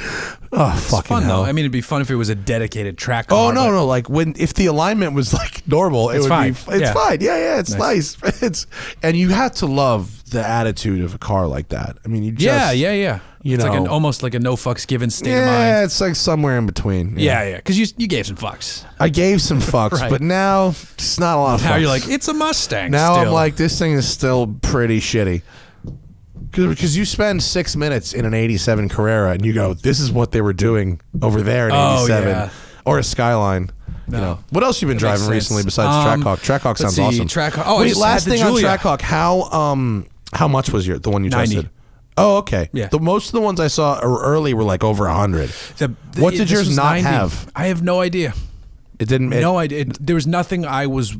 oh, It's fucking fun hell. though. I mean, it'd be fun if it was a dedicated track Oh car. no, like if the alignment was like normal, It's it would fine. be. It's Yeah. fine. Yeah, it's nice. And you have to love the attitude of a car like that. I mean, you just Yeah. You It's know, like almost like a no fucks given state of yeah, mind. it's like somewhere in between. Yeah. Because you gave some fucks. I gave some fucks, Right. but now it's not a lot of fucks. Now you're like, it's a Mustang. now still. I'm like, this thing is still pretty shitty. Because you spend 6 minutes in an 87 Carrera and you go, this is what they were doing over there in 87. yeah. Or a Skyline. No. You know. What else you been That makes driving recently sense. besides Trackhawk? Trackhawk let's sounds see, awesome. Trackhawk. Oh, I wait, just last had the thing on Julia. Trackhawk, how much was the one you 90. tested? Oh, okay. Yeah. Most of the ones I saw early were like over 100. What did this yours was not 90. have? I have no idea. It didn't. No idea. There was nothing I was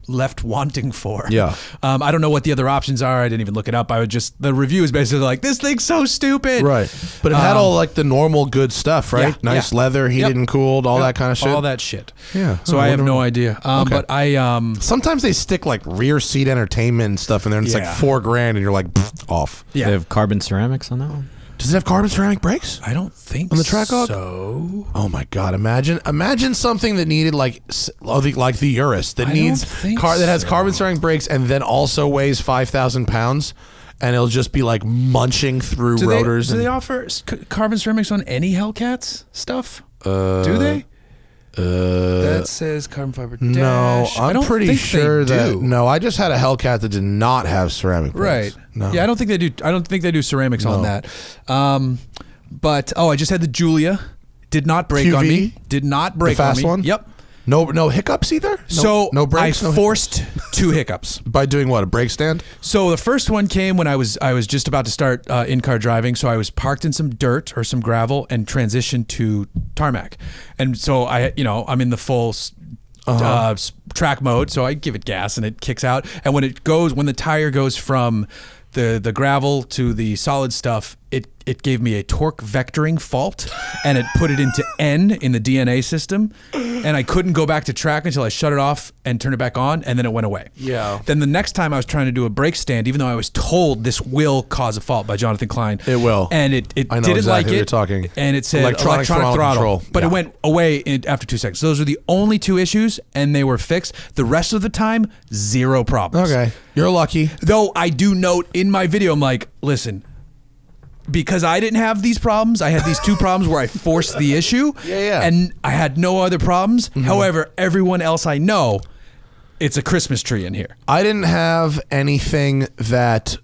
left wanting for. Yeah. I don't know what the other options are. I didn't even look it up. The review is basically like, this thing's so stupid. Right. But it had all like the normal good stuff, right? Yeah, Nice yeah. leather, heated and cooled, all that kind of shit. All that shit. Yeah. So I have no idea. But I Sometimes they stick like rear seat entertainment and stuff in there, and it's like Yeah. $4,000, and you're like off. yeah. They have carbon ceramics on that one. Does it have carbon ceramic brakes? I don't think On the Trackhawk? so. Oh my god! Imagine something that needed like the Urus that I needs don't think that has so. carbon ceramic brakes and then also weighs 5,000 pounds, and it'll just be like munching through rotors. Do they offer carbon ceramics on any Hellcats stuff? Do they? That says carbon fiber dash. No, I I'm don't pretty think sure they that. do. No, I just had a Hellcat that did not have ceramic brakes. Right. No. Yeah, I don't think they do. I don't think they do ceramics on that. But I just had the Julia. Did not break on QV? me. Did not break fast on me. one? Yep. No hiccups either. No brakes. I no forced 2 hiccups. by doing what, a brake stand? So the first one came when I was just about to start in-car driving. So I was parked in some dirt or some gravel and transitioned to tarmac. And so I'm in the full track mode. So I give it gas and it kicks out. And when the tire goes from the gravel to the solid stuff, it gave me a torque vectoring fault, and it put it into N in the DNA system, and I couldn't go back to track until I shut it off and turned it back on, and then it went away. Yeah. Then the next time I was trying to do a brake stand, even though I was told this will cause a fault by Jonathan Klein. It will. And it I know didn't exactly like what it. you're talking. And it said Electronic throttle control. But Yeah. it went away after 2 seconds. So those were the only 2 issues, and they were fixed. The rest of the time, 0 problems. Okay, you're lucky. Though I do note in my video, I'm like, listen, because I didn't have these problems, I had these 2 problems where I forced the issue. Yeah. And I had no other problems. However, everyone else I know, it's a Christmas tree in here. I didn't have anything that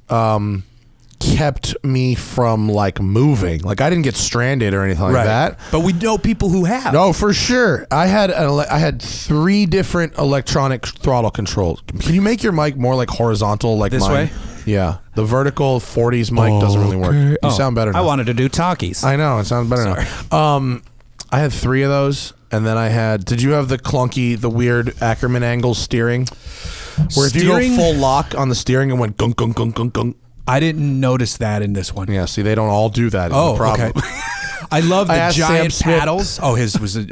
kept me from like moving. Like I didn't get stranded or anything like that. But we know people who have. No, for sure. I had 3 different electronic throttle controls. Can you make your mic more like horizontal, like This mine? way? Yeah, the vertical 40s mic doesn't really work. You sound better now. I wanted to do talkies. I know, it sounds better now. I had 3 of those, and then I had. Did you have the weird Ackerman angle steering? Where if you Steering? go full lock on the steering, it went gunk gunk gunk gunk gunk. I didn't notice that in this one. Yeah, see, they don't all do that. Is Oh, the problem. okay. I love the asked Sam giant Smith- paddles. Oh, his was a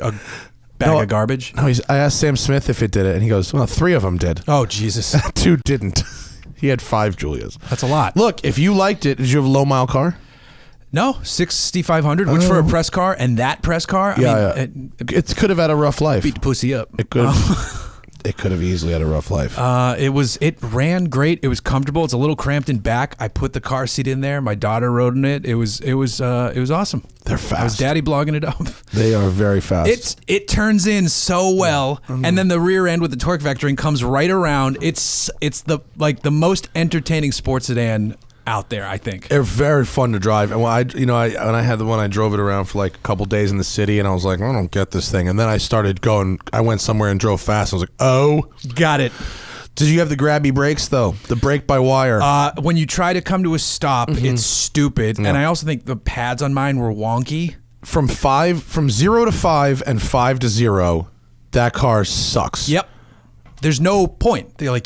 bag of garbage. No, I asked Sam Smith if it did it, and he goes, "Well, 3 of them did. Oh, Jesus. 2 didn't." He had 5 Julias. That's a lot. Look, if you liked it, did you have a low mile car? No, 6,500, which for a press car and that press car, I mean, It could have had a rough life. beat the pussy up. It could. It could have easily had a rough life. It ran great. It was comfortable. It's a little cramped in back. I put the car seat in there. My daughter rode in it. It was awesome. They're fast. I was daddy blogging it up. They are very fast. It turns in so well, and then the rear end with the torque vectoring comes right around. It's the most entertaining sports sedan out there, I think. They're very fun to drive, and when I had the one, I drove it around for like a couple days in the city, and I was like, I don't get this thing. And then I started going. I went somewhere and drove fast. I was like, oh, Got it. did you have the grabby brakes though? The brake by wire. When you try to come to a stop, it's stupid, and I also think the pads on mine were wonky. From 0 to 5 and 5 to 0, that car sucks. Yep. There's no point. You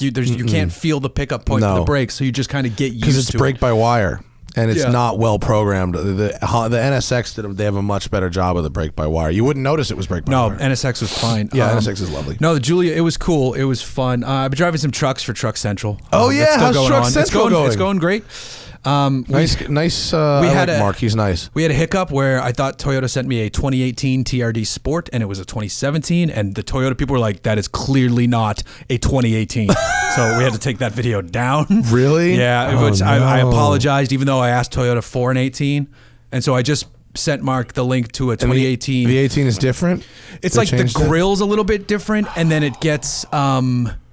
can't feel the pickup point for No. the brakes, so you just kind of get used to Because it's brake by wire, and it's Yeah. not well programmed. The NSX they have a much better job of the brake by wire. You wouldn't notice it was brake by No, wire. NSX was fine. Yeah, NSX is lovely. No, the Julia, it was cool. It was fun. I've been driving some trucks for Truck Central. Oh, yeah? That's still How's going Truck on. Central It's going? It's going great. Nice. I like Mark. He's nice. We had a hiccup where I thought Toyota sent me a 2018 TRD Sport, and it was a 2017, and the Toyota people were like, that is clearly not a 2018. So we had to take that video down. Really? Yeah, which I apologized, even though I asked Toyota for an 18. And so I just sent Mark the link to a 2018. The 18 is different? It's like the grill's a little bit different, and then it gets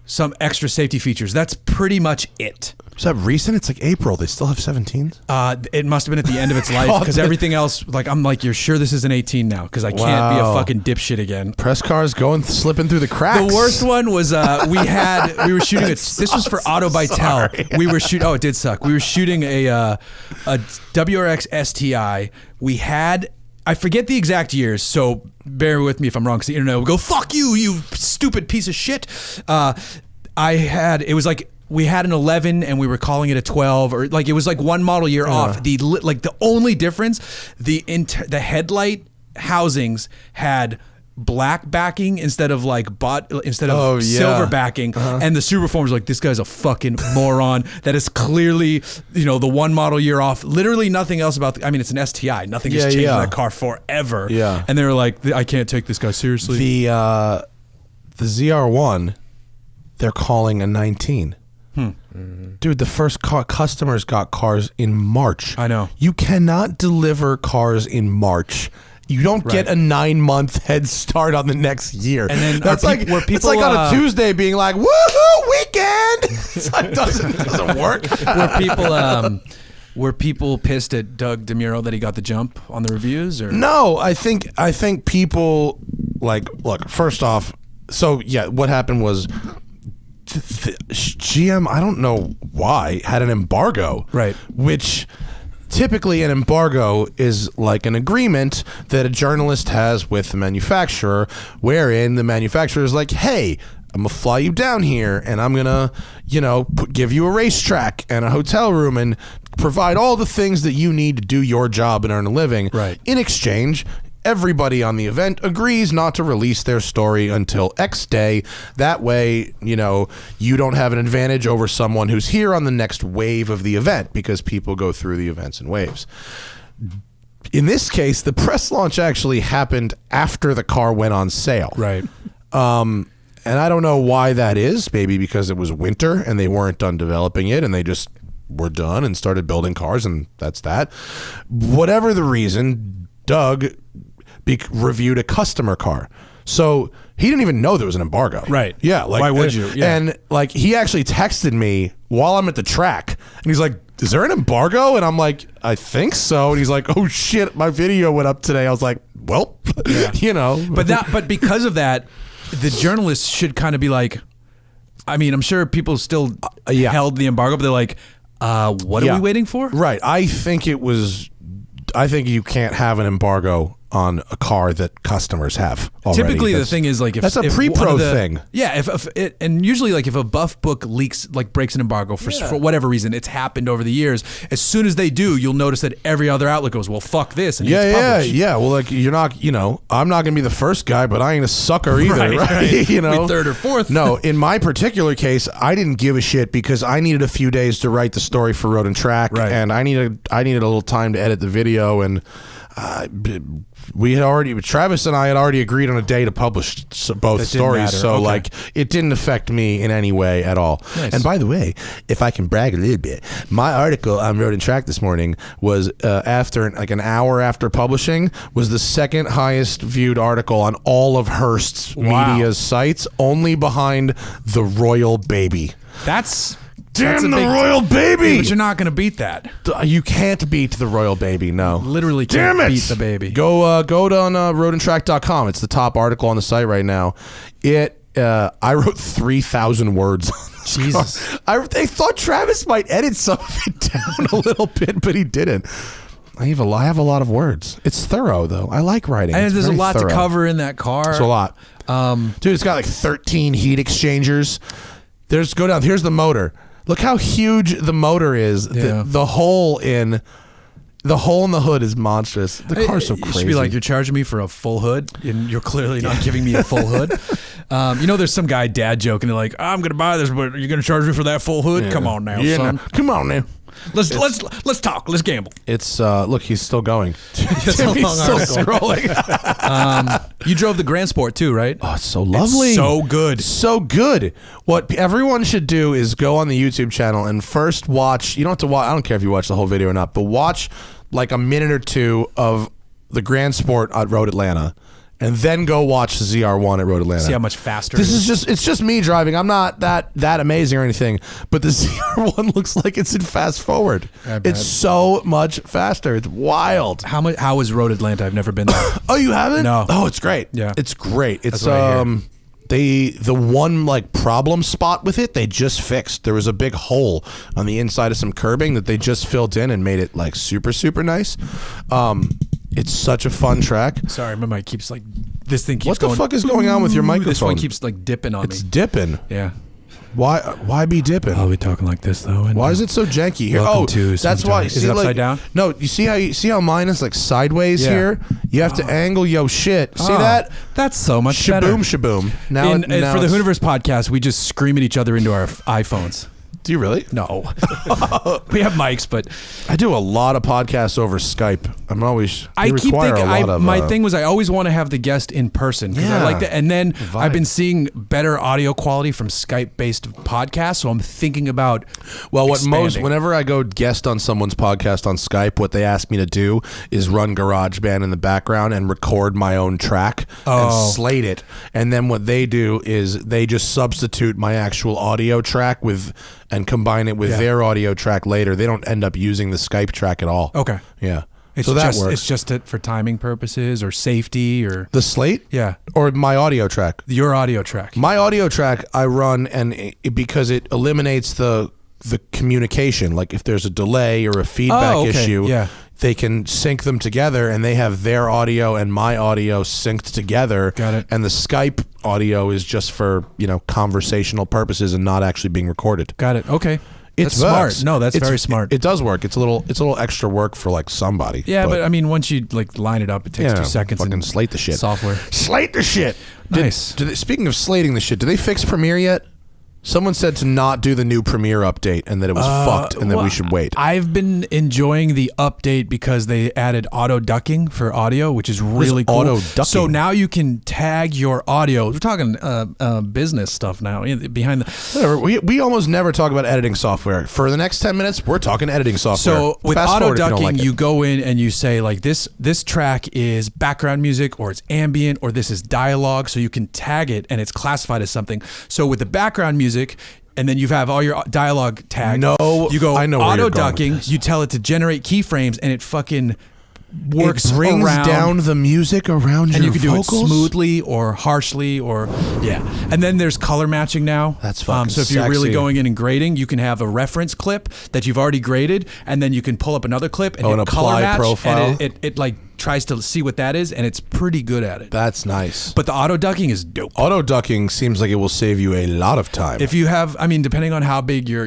some extra safety features. That's pretty much it. Is that recent? It's like April. They still have 17s? It must have been at the end of its life, because everything else, like, I'm like, you're sure this is an 18 now? Because I can't be a fucking dipshit again. Press cars slipping through the cracks. The worst one was we were shooting this was for Auto by Tel. We were shooting. Oh, it did suck. We were shooting a WRX STI. We had, I forget the exact years, so bear with me if I'm wrong, because the internet will go, fuck you, you stupid piece of shit. It was like, we had an 11 and we were calling it a 12, or like it was like one model year off. The only difference, the headlight housings had black backing instead of silver backing, and the Superform was like, this guy's a fucking moron. That is clearly, the one model year off. Literally nothing else about. It's an STI. Nothing has changed in that car forever. Yeah, and they were like, I can't take this guy seriously. The Zr1, they're calling a 19. Dude, the first customers got cars in March. I know. You cannot deliver cars in March. You don't get a 9-month head start on the next year. And then it's like on a Tuesday being like, woohoo, weekend. It doesn't work. Were people pissed at Doug DeMuro that he got the jump on the reviews? Or no, I think people look, first off, so yeah, what happened was GM, I don't know why, had an embargo. Right. Which typically an embargo is like an agreement that a journalist has with the manufacturer, wherein the manufacturer is like, hey, I'm gonna fly you down here and I'm gonna, give you a racetrack and a hotel room and provide all the things that you need to do your job and earn a living. Right. In exchange, everybody on the event agrees not to release their story until X day. That way, you don't have an advantage over someone who's here on the next wave of the event, because people go through the events in waves. In this case, the press launch actually happened after the car went on sale. Right. And I don't know why that is. Maybe because it was winter and they weren't done developing it and they just were done and started building cars, and that's that. Whatever the reason, Doug reviewed a customer car, so he didn't even know there was an embargo. Right. Yeah. Why would you? Yeah. And he actually texted me while I'm at the track, and he's like, is there an embargo? And I'm like, I think so. And he's like, oh shit, my video went up today. I was like, well, But because of that, the journalists should kind of be like, I'm sure people still held the embargo, but they're like, what are we waiting for? Right. I think you can't have an embargo on a car that customers have already. Typically, the thing is like, if that's a pre-pro thing. Yeah, and usually if a buff book breaks an embargo for whatever reason, it's happened over the years. As soon as they do, you'll notice that every other outlet goes, well, fuck this, and it's published. Yeah. Well, you're not, I'm not gonna be the first guy, but I ain't a sucker either, right? Be third or fourth. No, in my particular case, I didn't give a shit because I needed a few days to write the story for Road and Track, and I needed a little time to edit the video, and Travis and I had already agreed on a day to publish both stories, so it didn't affect me in any way at all. Nice. And by the way, if I can brag a little bit, my article on Road and Track this morning was after an hour after publishing, was the second highest viewed article on all of Hearst's media's sites, only behind The Royal Baby. Damn the Royal Baby! But you're not going to beat that. You can't beat the Royal Baby, no. Literally can't beat the baby. Go to roadandtrack.com. It's the top article on the site right now. I wrote 3,000 words. Jesus. They thought Travis might edit some of it down a little bit, but he didn't. I have a lot of words. It's thorough, though. I like writing. And there's a lot to cover in that car. It's a lot. Dude, it's got 13 heat exchangers. Here's the motor. Look how huge the motor is. Yeah. The hole in the hood is monstrous. The car's so crazy. It should be like, you're charging me for a full hood, and you're clearly not giving me a full hood. There's some guy dad joke, and they're like, I'm going to buy this, but you're going to charge me for that full hood? Yeah. Come on now, son. Come on now. Let's talk. Let's gamble. It's look, he's still going. It's a Timmy's long still article. scrolling. You drove the Grand Sport too, right? Oh, it's so lovely. It's so good. So good. What everyone should do is go on the YouTube channel and first watch. You don't have to watch. I don't care if you watch the whole video or not, but watch like a minute or two of the Grand Sport at Road Atlanta, and then go watch the ZR1 at Road Atlanta. See how much faster This it is just, it's just me driving. I'm not that amazing or anything, but the ZR1 looks like it's in fast forward. It's so much faster. It's wild. How is Road Atlanta? I've never been there. Oh, you haven't? No. Oh, it's great. Yeah. It's great. It's what I hear. the one like problem spot with it, they just fixed. There was a big hole on the inside of some curbing that they just filled in and made it like super, super nice. It's such a fun track. Sorry, my mic keeps like this thing keeps What the going. fuck is going on with your microphone? This one keeps like dipping on It's me. dipping. Yeah. Why be dipping? I'll be talking like this though. And Why is it so janky here? Welcome Oh, to that's why. Sometimes. Is it upside down? No, you see how mine is like sideways Yeah. here? You have to angle yo shit. See Oh, that? That's so much better. Shaboom. Now, For the it's- Hooniverse podcast, we just scream at each other into our iPhones. Do you really? No. We have mics, but I do a lot of podcasts over Skype. I'm always. I keep thinking. My thing. thing was I always want to have the guest in person because I Yeah. like that. And then Vibe. I've been seeing better audio quality from Skype-based podcasts, so I'm thinking about. Well, expanding. whenever I go guest on someone's podcast on Skype, what they ask me to do is run GarageBand in the background and record my own track and slate it. And then what they do is they just substitute my actual audio track and combine it with their audio track later. They don't end up using the Skype track at all. Okay. Yeah. It's so that just works. it's just for timing purposes or safety or The slate? yeah, Or my audio track? your audio track. My audio track I run because it eliminates the communication. Like if there's a delay or a feedback issue, yeah. they can sync them together and they have their audio and my audio synced together. Got it. And the Skype audio is just for, conversational purposes and not actually being recorded. Got it. Okay. It's That's smart. works. No, that's It's- very smart. It does work. It's a little extra work for like somebody. Yeah, but I mean, once you like line it up, it takes 2 seconds. Fucking and slate the shit. Software. Slate the shit. Nice. Speaking of slating the shit, do they fix Premiere yet? Someone said to not do the new Premiere update and that it was fucked and that we should wait. I've been enjoying the update because they added auto ducking for audio, which is really cool. auto ducking? So now you can tag your audio. We're talking business stuff now. Behind the Whatever. We almost never talk about editing software. For the next 10 minutes, we're talking editing software. So with Fast auto forward if you don't ducking, like it. you go in and you say like this track is background music or it's ambient or this is dialogue, so you can tag it and it's classified as something. So with the background music, and then you have all your dialogue tagged. No, you go I know where auto you're going with ducking. this. You tell it to generate keyframes, and it fucking works it brings around. down the music around And your you can do it vocals? smoothly or harshly or and then there's color matching now. That's fucking so if you're really sexy. going in and grading, you can have a reference clip that you've already graded, and then you can pull up another clip and Oh, hit and color apply match, profile? and it like tries to see what that is, and it's pretty good at it. That's nice. But the auto ducking is dope. Auto ducking seems like it will save you a lot of time. If you have, I mean, depending on how big your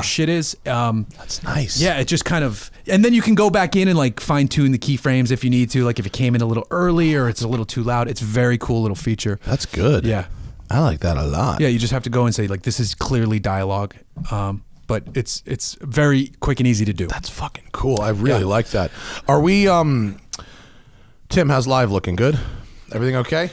shit is, that's nice. yeah, it just kind of, and then you can go back in and like fine tune the keyframes if you need to, like if it came in a little early or it's a little too loud. It's a very cool little feature. That's good. Yeah. I like that a lot. Yeah, you just have to go and say like this is clearly dialogue, but it's very quick and easy to do. That's fucking cool. I really like that. Are we Tim, how's live looking? Good? Everything okay?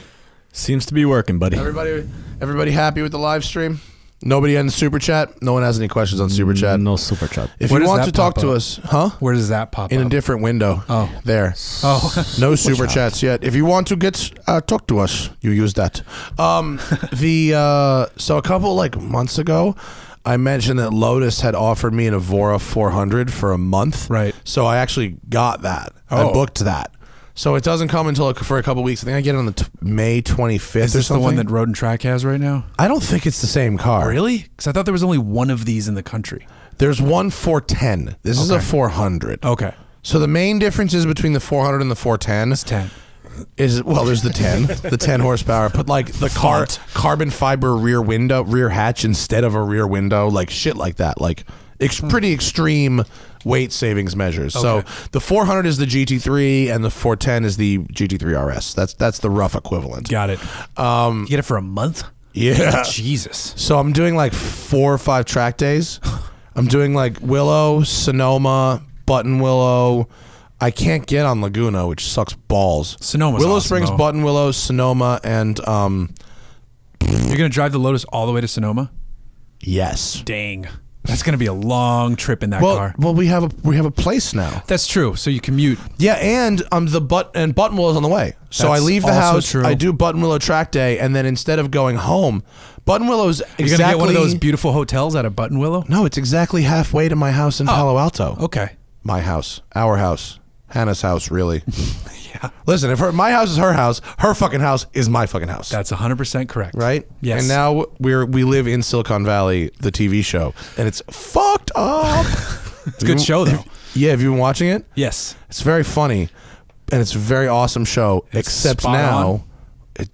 Seems to be working, buddy. Everybody happy with the live stream? Nobody in the super chat? No one has any questions on super chat? No super chat. If Where you does want that to talk pop to up? us, huh? Where does that pop In up? a different window. Oh. There. Oh, No super chats yet. If you want to get talk to us, you use that. So a couple like months ago, I mentioned that Lotus had offered me an Evora 400 for a month. Right. So I actually got that. I Oh. booked that. So it doesn't come until for a couple weeks. I think I get it on the May 25th is or this the something. one that Road and Track has right now? I don't think it's the same car. Really? Because I thought there was only one of these in the country. There's one 410. This is a Okay. 400. Okay, So the main differences between the 400 and the 410 it's 10. is, well, there's the 10, the 10 horsepower, but like the carbon fiber rear hatch instead of a rear window, like shit like that, like pretty extreme weight savings measures. Okay. So the 400 is the GT3 and the 410 is the GT3 RS. That's the rough equivalent. Got it. You get it for a month? Yeah. Jesus. So I'm doing like 4 or 5 track days. I'm doing like Willow, Sonoma, Buttonwillow. I can't get on Laguna, which sucks balls. Sonoma's Willow awesome, Springs, though. Buttonwillow, Sonoma, and You're gonna drive the Lotus all the way to Sonoma? yes. Dang, that's gonna be a long trip in that car. Well, we have a place now. That's true. So you commute. Yeah, and Buttonwillow's on the way. So I That's leave the also house. true. I do Buttonwillow track day, and then instead of going home, Buttonwillow's exactly. You're gonna get one of those beautiful hotels out of Buttonwillow? No, it's exactly halfway to my house in Palo Alto. Okay. My house, our house, Hannah's house, really. Yeah. Listen, if my house is her house, her fucking house is my fucking house. That's 100% correct. Right? Yes. And now we live in Silicon Valley, the TV show, and it's fucked up. It's a good show, though. Yeah, have you been watching it? Yes. It's very funny, and it's a very awesome show. It's except spot now,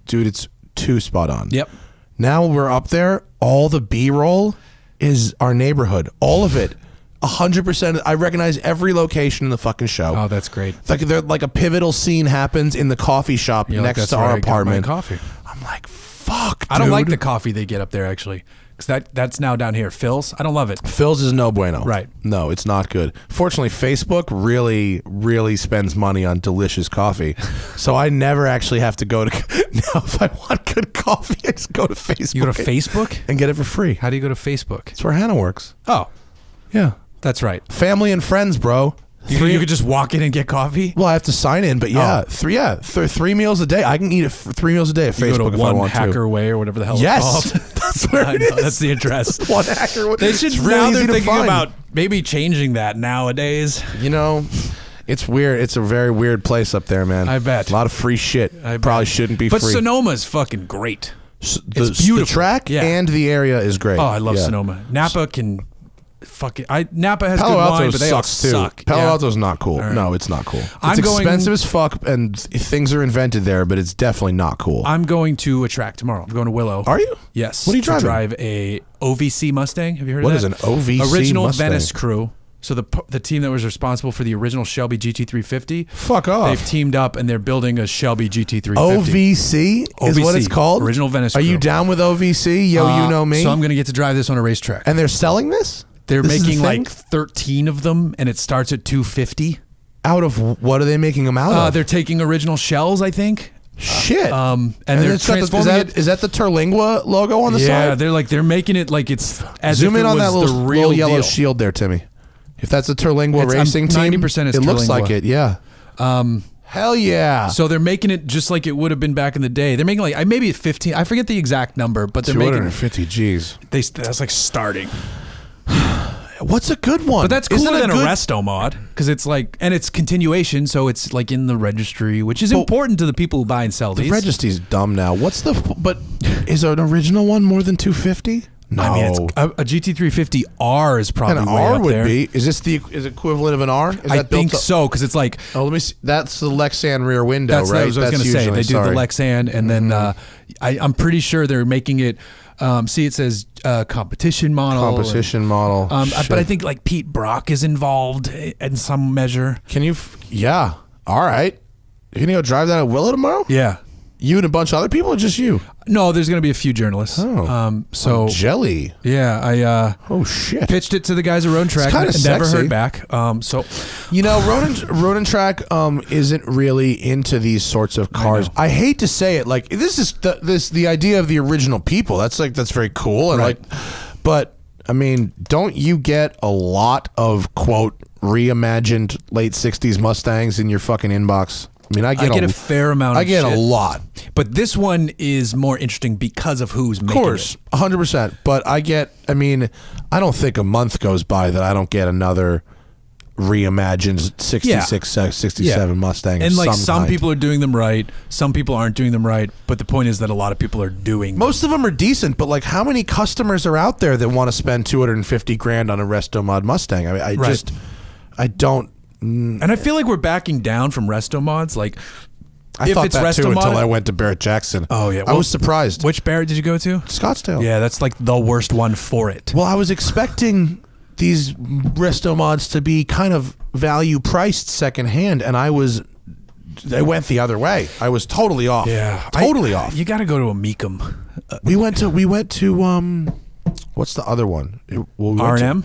dude, it's too spot on. Yep. Now we're up there. All the B-roll is our neighborhood. All of it. 100%. I recognize every location in the fucking show. Oh, that's great. Like a pivotal scene happens in the coffee shop You're like, next that's to where our I got my apartment. coffee. I'm like, fuck, dude. I don't like the coffee they get up there, actually, because that's now down here. Phil's, I don't love it. Phil's is no bueno. Right. No, it's not good. Fortunately, Facebook really, really spends money on delicious coffee. So I never actually have to go to... Now, if I want good coffee, I just go to Facebook. You go to Facebook? And get it for free. How do you go to Facebook? That's where Hannah works. Oh, Yeah. that's right. Family and friends, bro. You could just walk in and get coffee? Well, I have to sign in, but yeah, three meals a day. I can eat it 3 meals a day at You Facebook go to if I One want Hacker to. Way or whatever the hell Yes, it's called. that's where I it know, is. that's the address. One Hacker Way. They should, It's really now easy they're to thinking find. about maybe changing that nowadays. You know, it's weird. It's a very weird place up there, man. I bet. A lot of free shit. Probably shouldn't be But free. Sonoma's fucking great. It's beautiful. The track Yeah. and the area is great. Oh, I love Yeah. Sonoma. Napa can fucking... Napa has Palo good Alto wine, but they all sucks too. suck. Palo Yeah. Alto's not cool. right. No, it's not cool. I'm It's going- expensive as fuck, and things are invented there, but it's definitely not cool. I'm going to a track tomorrow. I'm going to Willow. Are you? Yes. What are you to driving? drive a OVC Mustang. Have you heard What of is that? an OVC Original Mustang? Venice crew. So the team that was responsible for the original Shelby GT350, Fuck off. they've teamed up and they're building a Shelby GT350. OVC is what it's called? Original Venice Are crew. you down with OVC? Yo, you know me. So I'm going to get to drive this on a racetrack. And they're selling this? They're This is making the thing? like 13 of them, and it starts at $250. Out of what are they making them out of? They're taking original shells, I think. Shit. And they're it's got the- transforming is that the Terlingua logo on the yeah, side? they're making it like it's as Zoom if in it on was that little, the real little yellow deal. shield there, Timmy. If that's a Terlingua It's- racing team, 90% is it looks Terlingua. like it. Yeah. Hell yeah. So they're making it just like it would have been back in the day. They're making like maybe 15. I forget the exact number, but they're making 250 G's. that's like starting. What's a good one? But that's Isn't cooler than a good- resto mod because it's like, and it's continuation, so it's like in the registry, which is important to the people who buy and sell The these. registry's dumb now. But is an original one more than 250? No. I mean, it's a GT350R is probably an way R up would there. be. Is this the equivalent of an R? Is I that built think up- so because it's like Oh, let me see. That's the Lexan rear window, that's right? what I was going to say. They do the Lexan, and then I'm pretty sure they're making it. See, it says competition model. Competition model. But I think like Pete Brock is involved in some measure. Can you? Yeah. All right. You gonna go drive that at Willow tomorrow? Yeah. You and a bunch of other people, or just you? No, there's going to be a few journalists. Oh. So Jelly. yeah, I Oh shit. pitched it to the guys at Road Track. kinda And never sexy. heard back. So You know, Road and Track isn't really into these sorts of cars. I hate to say it, like this is the idea of the original people. That's very cool and Right. but I mean, don't you get a lot of quote reimagined late '60s Mustangs in your fucking inbox? I mean, I get a fair amount. I of get a shit. lot. But this one is more interesting because of who's Of making course, it. 100%. But I don't think a month goes by that I don't get another reimagined 66, 67 Mustang. And of like some some kind. people are doing them right, some people aren't doing them right. But the point is that a lot of people are doing. Most of them are decent, but like how many customers are out there that want to spend $250,000 on a Resto Mod Mustang? I mean, I don't. And I feel like we're backing down from resto mods. Like, I if thought it's that too resto mod, until I went to Barrett Jackson. Oh, yeah. I was surprised. Which Barrett did you go to? Scottsdale. Yeah, that's like the worst one for it. Well, I was expecting these resto mods to be kind of value priced secondhand, and they went the other way. I was totally off. Yeah, Totally off. You got to go to a Meekum. We went to what's the other one? R&M.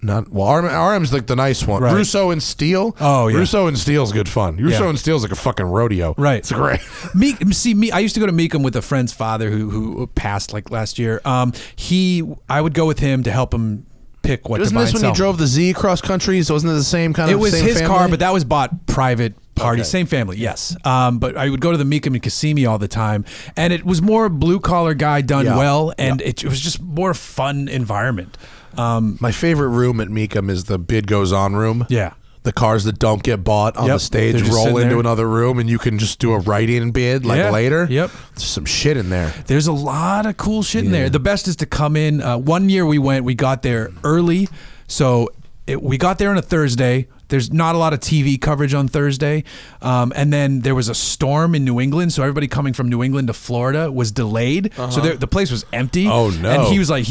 Not well. RM's like the nice one. Right. Russo and Steel. Oh yeah. Russo and Steel's good fun. Russo and Steel's like a fucking rodeo. Right. It's great. I used to go to Meekum with a friend's father who passed like last year. I would go with him to help him pick what Wasn't to buy this and when sell. you drove the Z cross country? So wasn't it the same kind of? It was same his family? car, but that was bought private party, Okay. same family, yes. But I would go to the Meekum and Kissimmee all the time, and it was more blue collar guy done well, and it was just more fun environment. My favorite room at Meekum is the bid goes on room. Yeah. The cars that don't get bought on Yep. the stage They're just roll sitting into there. another room, and you can just do a write-in bid later. Yep. There's some shit in there. There's a lot of cool shit in there. The best is to come in. One year we got there early, so we got there on a Thursday. There's not a lot of TV coverage on Thursday. And then there was a storm in New England, so everybody coming from New England to Florida was delayed. So the place was empty. Oh, no. And he was like,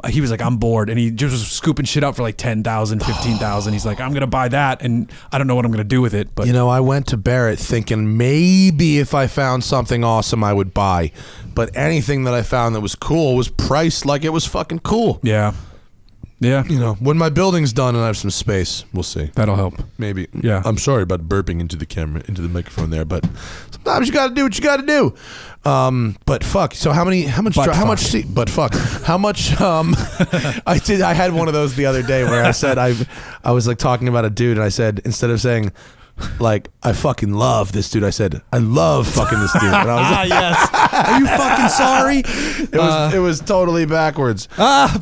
he was like, I'm bored. And he just was scooping shit up for like 10,000, 15,000. He's like, I'm going to buy that, and I don't know what I'm going to do with it. But You know, I went to Barrett thinking maybe if I found something awesome I would buy. But anything that I found that was cool was priced like it was fucking cool. yeah. Yeah. You know, when my building's done and I have some space, we'll see. That'll help. Maybe. Yeah. I'm sorry about burping into the camera, into the microphone there, but sometimes you got to do what you got to do. But fuck. So how much? But fuck. How much? I had one of those the other day where I said I was like talking about a dude, and I said, instead of saying like I fucking love this dude, I said I love fucking this dude. And I was like, yes. Are you fucking sorry? it was totally backwards.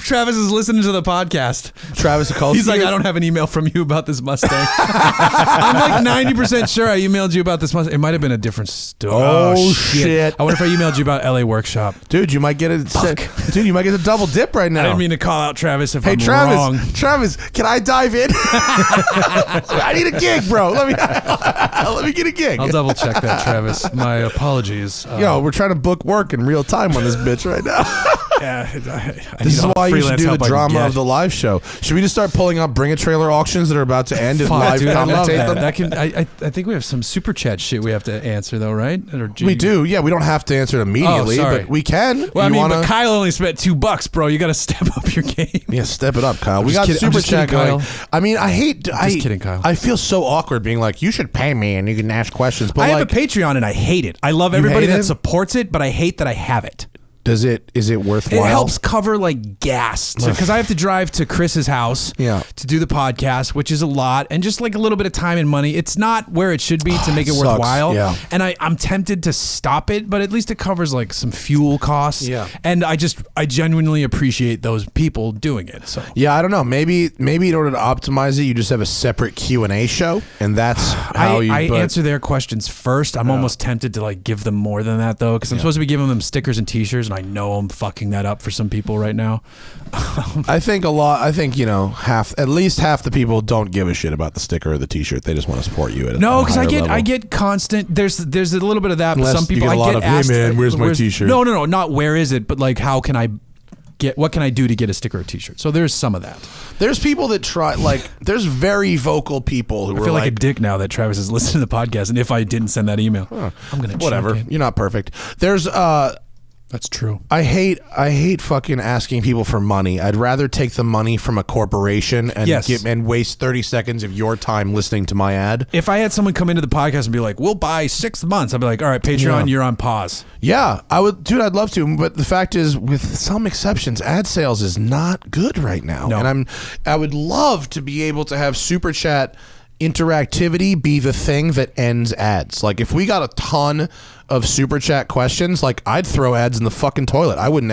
Travis is listening to the podcast. Travis Akulski. He's like, I don't have an email from you about this Mustang. I'm like 90% sure I emailed you about this Mustang. It might have been a different story. Oh, shit. I wonder if I emailed you about LA Workshop. Dude, you might get a dude. You might get a double dip right now. I didn't mean to call out Travis if I'm Travis, wrong. Travis, can I dive in? I need a gig, bro. Let me get a gig. I'll double check that, Travis. My apologies. Yo, we're trying to book work in real time on this bitch right now. Yeah, This is why you should do the drama of the live show. Should we just start pulling up Bring a Trailer auctions that are about to end and live dude, I love commentate that. them? That can, I think we have some super chat shit we have to answer though, right? Or We do. Yeah, we don't have to answer it immediately, sorry. but we can. Well, You but Kyle only spent $2, bro. You got to step up your game. Yeah, step it up, Kyle. We just got kidding. I'm super just kidding, chat going. Kyle. I mean, Just kidding, Kyle. I feel so awkward being like, you should pay me and you can ask questions. But I have like, a Patreon and I hate it. I love everybody hate that it? supports it, but I hate that I have it. is it worthwhile? It helps cover like gas because I have to drive to Chris's house to do the podcast, which is a lot, and just like a little bit of time and money. It's not where it should be to make it Sucks, worthwhile. yeah. And I'm tempted to stop it, but at least it covers like some fuel costs. Yeah. And I genuinely appreciate those people doing it. So Yeah, I don't know. Maybe in order to optimize it, you just have a separate Q&A show, and that's how I you answer their questions first. I'm almost tempted to like give them more than that though, because I'm supposed to be giving them stickers and T-shirts, and I know I'm fucking that up for some people right now. I think at least half the people don't give a shit about the sticker or the T-shirt. They just want to support you at No, because because I get constant. There's a little bit of that, Unless but some people you get a I lot get of, "Hey, asked, man, where's my T-shirt?" No, not where is it, but like how can I get? What can I do to get a sticker or T-shirt? So there's some of that. There's people that try, like, there's very vocal people who I feel like a dick now that Travis is listening to the podcast, and if I didn't send that email, I'm gonna whatever. check it. You're not perfect. There's That's true. I hate fucking asking people for money. I'd rather take the money from a corporation and and waste 30 seconds of your time listening to my ad. If I had someone come into the podcast and be like, "We'll buy 6 months," I'd be like, "All right, Patreon, you're on pause." Yeah, I would, dude. I'd love to, but the fact is, with some exceptions, ad sales is not good right now. No. And I would love to be able to have super chat interactivity be the thing that ends ads. Like if we got a ton of super chat questions, like I'd throw ads in the fucking toilet. I wouldn't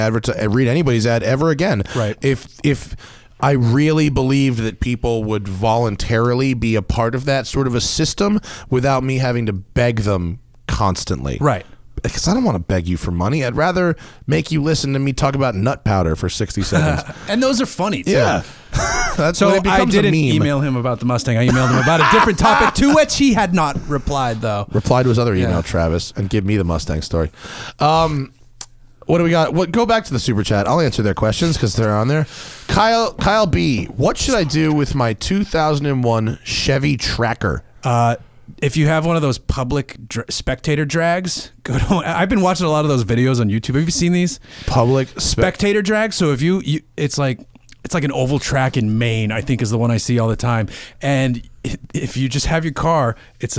read anybody's ad ever again. Right. If I really believed that people would voluntarily be a part of that sort of a system without me having to beg them constantly. Right. Because I don't want to beg you for money. I'd rather make you listen to me talk about nut powder for 60 seconds. And those are funny too. Yeah. That's So when it becomes I didn't a meme. email him about the Mustang. I emailed him about a different topic to which he had not replied though. Reply to his other email, Travis, and give me the Mustang story. What do we got? Go back to the super chat. I'll answer their questions because they're on there. Kyle B, what should I do with my 2001 Chevy Tracker? If you have one of those public spectator drags, go to. I've been watching a lot of those videos on YouTube. Have you seen these Public spectator drags? So if you it's like it's like an oval track in Maine, I think is the one I see all the time. And if you just have your car, it's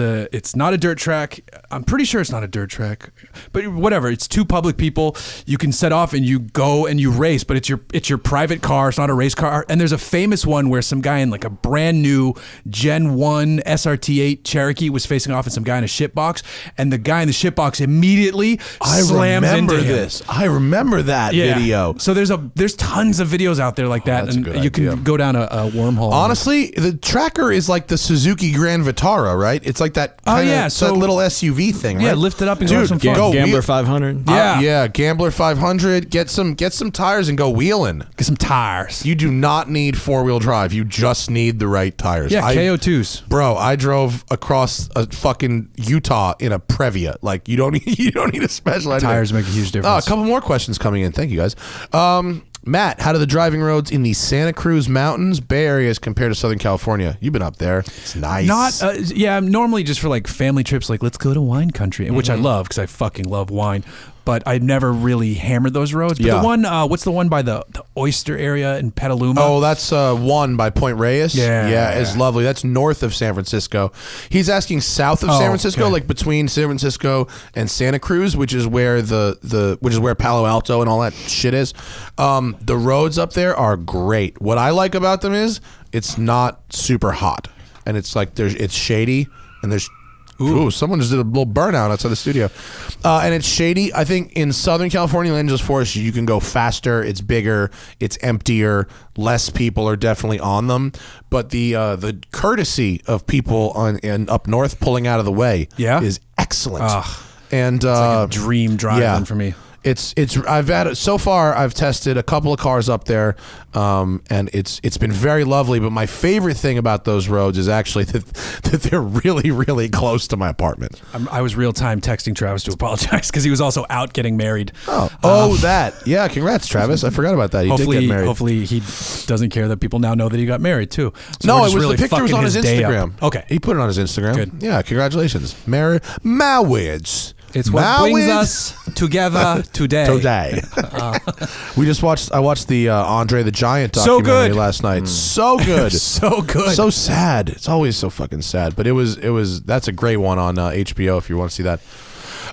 not a dirt track. I'm pretty sure it's not a dirt track, but whatever. It's two public people. You can set off and you go and you race, but it's your private car. It's not a race car. And there's a famous one where some guy in like a brand new Gen 1 SRT8 Cherokee was facing off at some guy in a shitbox, and the guy in the shitbox immediately slams into him. I remember that video. So there's tons of videos out there like that, and you can go down a wormhole. Honestly, the tracker is like the Suzuki Grand Vitara, right? It's like that that little SUV thing, right? Yeah, lift it up and go some fun. Gambler 500. Yeah. Gambler 500. Get some tires and go wheeling. Get some tires. You do not need 4-wheel drive. You just need the right tires. Yeah, KO2s. Bro, I drove across a fucking Utah in a Previa. Like you don't need a special tires make a huge difference. A couple more questions coming in. Thank you guys. Matt, how do the driving roads in the Santa Cruz Mountains, Bay Areas compare to Southern California? You've been up there. It's nice. Normally just for like family trips, like let's go to wine country, which I love because I fucking love wine. But I never really hammered those roads. But the one, what's the one by the oyster area in Petaluma? Oh, that's one by Point Reyes. Yeah, it's lovely. That's north of San Francisco. He's asking south of San Francisco, like between San Francisco and Santa Cruz, which is where which is where Palo Alto and all that shit is. The roads up there are great. What I like about them is it's not super hot, and it's like it's shady, and there's. Ooh, someone just did a little burnout outside the studio. And it's shady. I think in Southern California, Los Angeles Forest, you can go faster. It's bigger. It's emptier. Less people are definitely on them. But the courtesy of people up north pulling out of the way is excellent. And it's like a dream driving for me. I've tested a couple of cars up there, and it's been very lovely. But my favorite thing about those roads is actually that they're really, really close to my apartment. I was real time texting Travis to apologize because he was also out getting married. Yeah, congrats, Travis. I forgot about that. He did get married. Hopefully he doesn't care that people now know that he got married too. So no, it was the picture was on his Instagram. Okay, he put it on his Instagram. Good. Yeah, congratulations, married. Marriage. It's what brings us together today. I watched the Andre the Giant documentary last night. So good. So good. So sad. It's always so fucking sad. But that's a great one on HBO if you want to see that.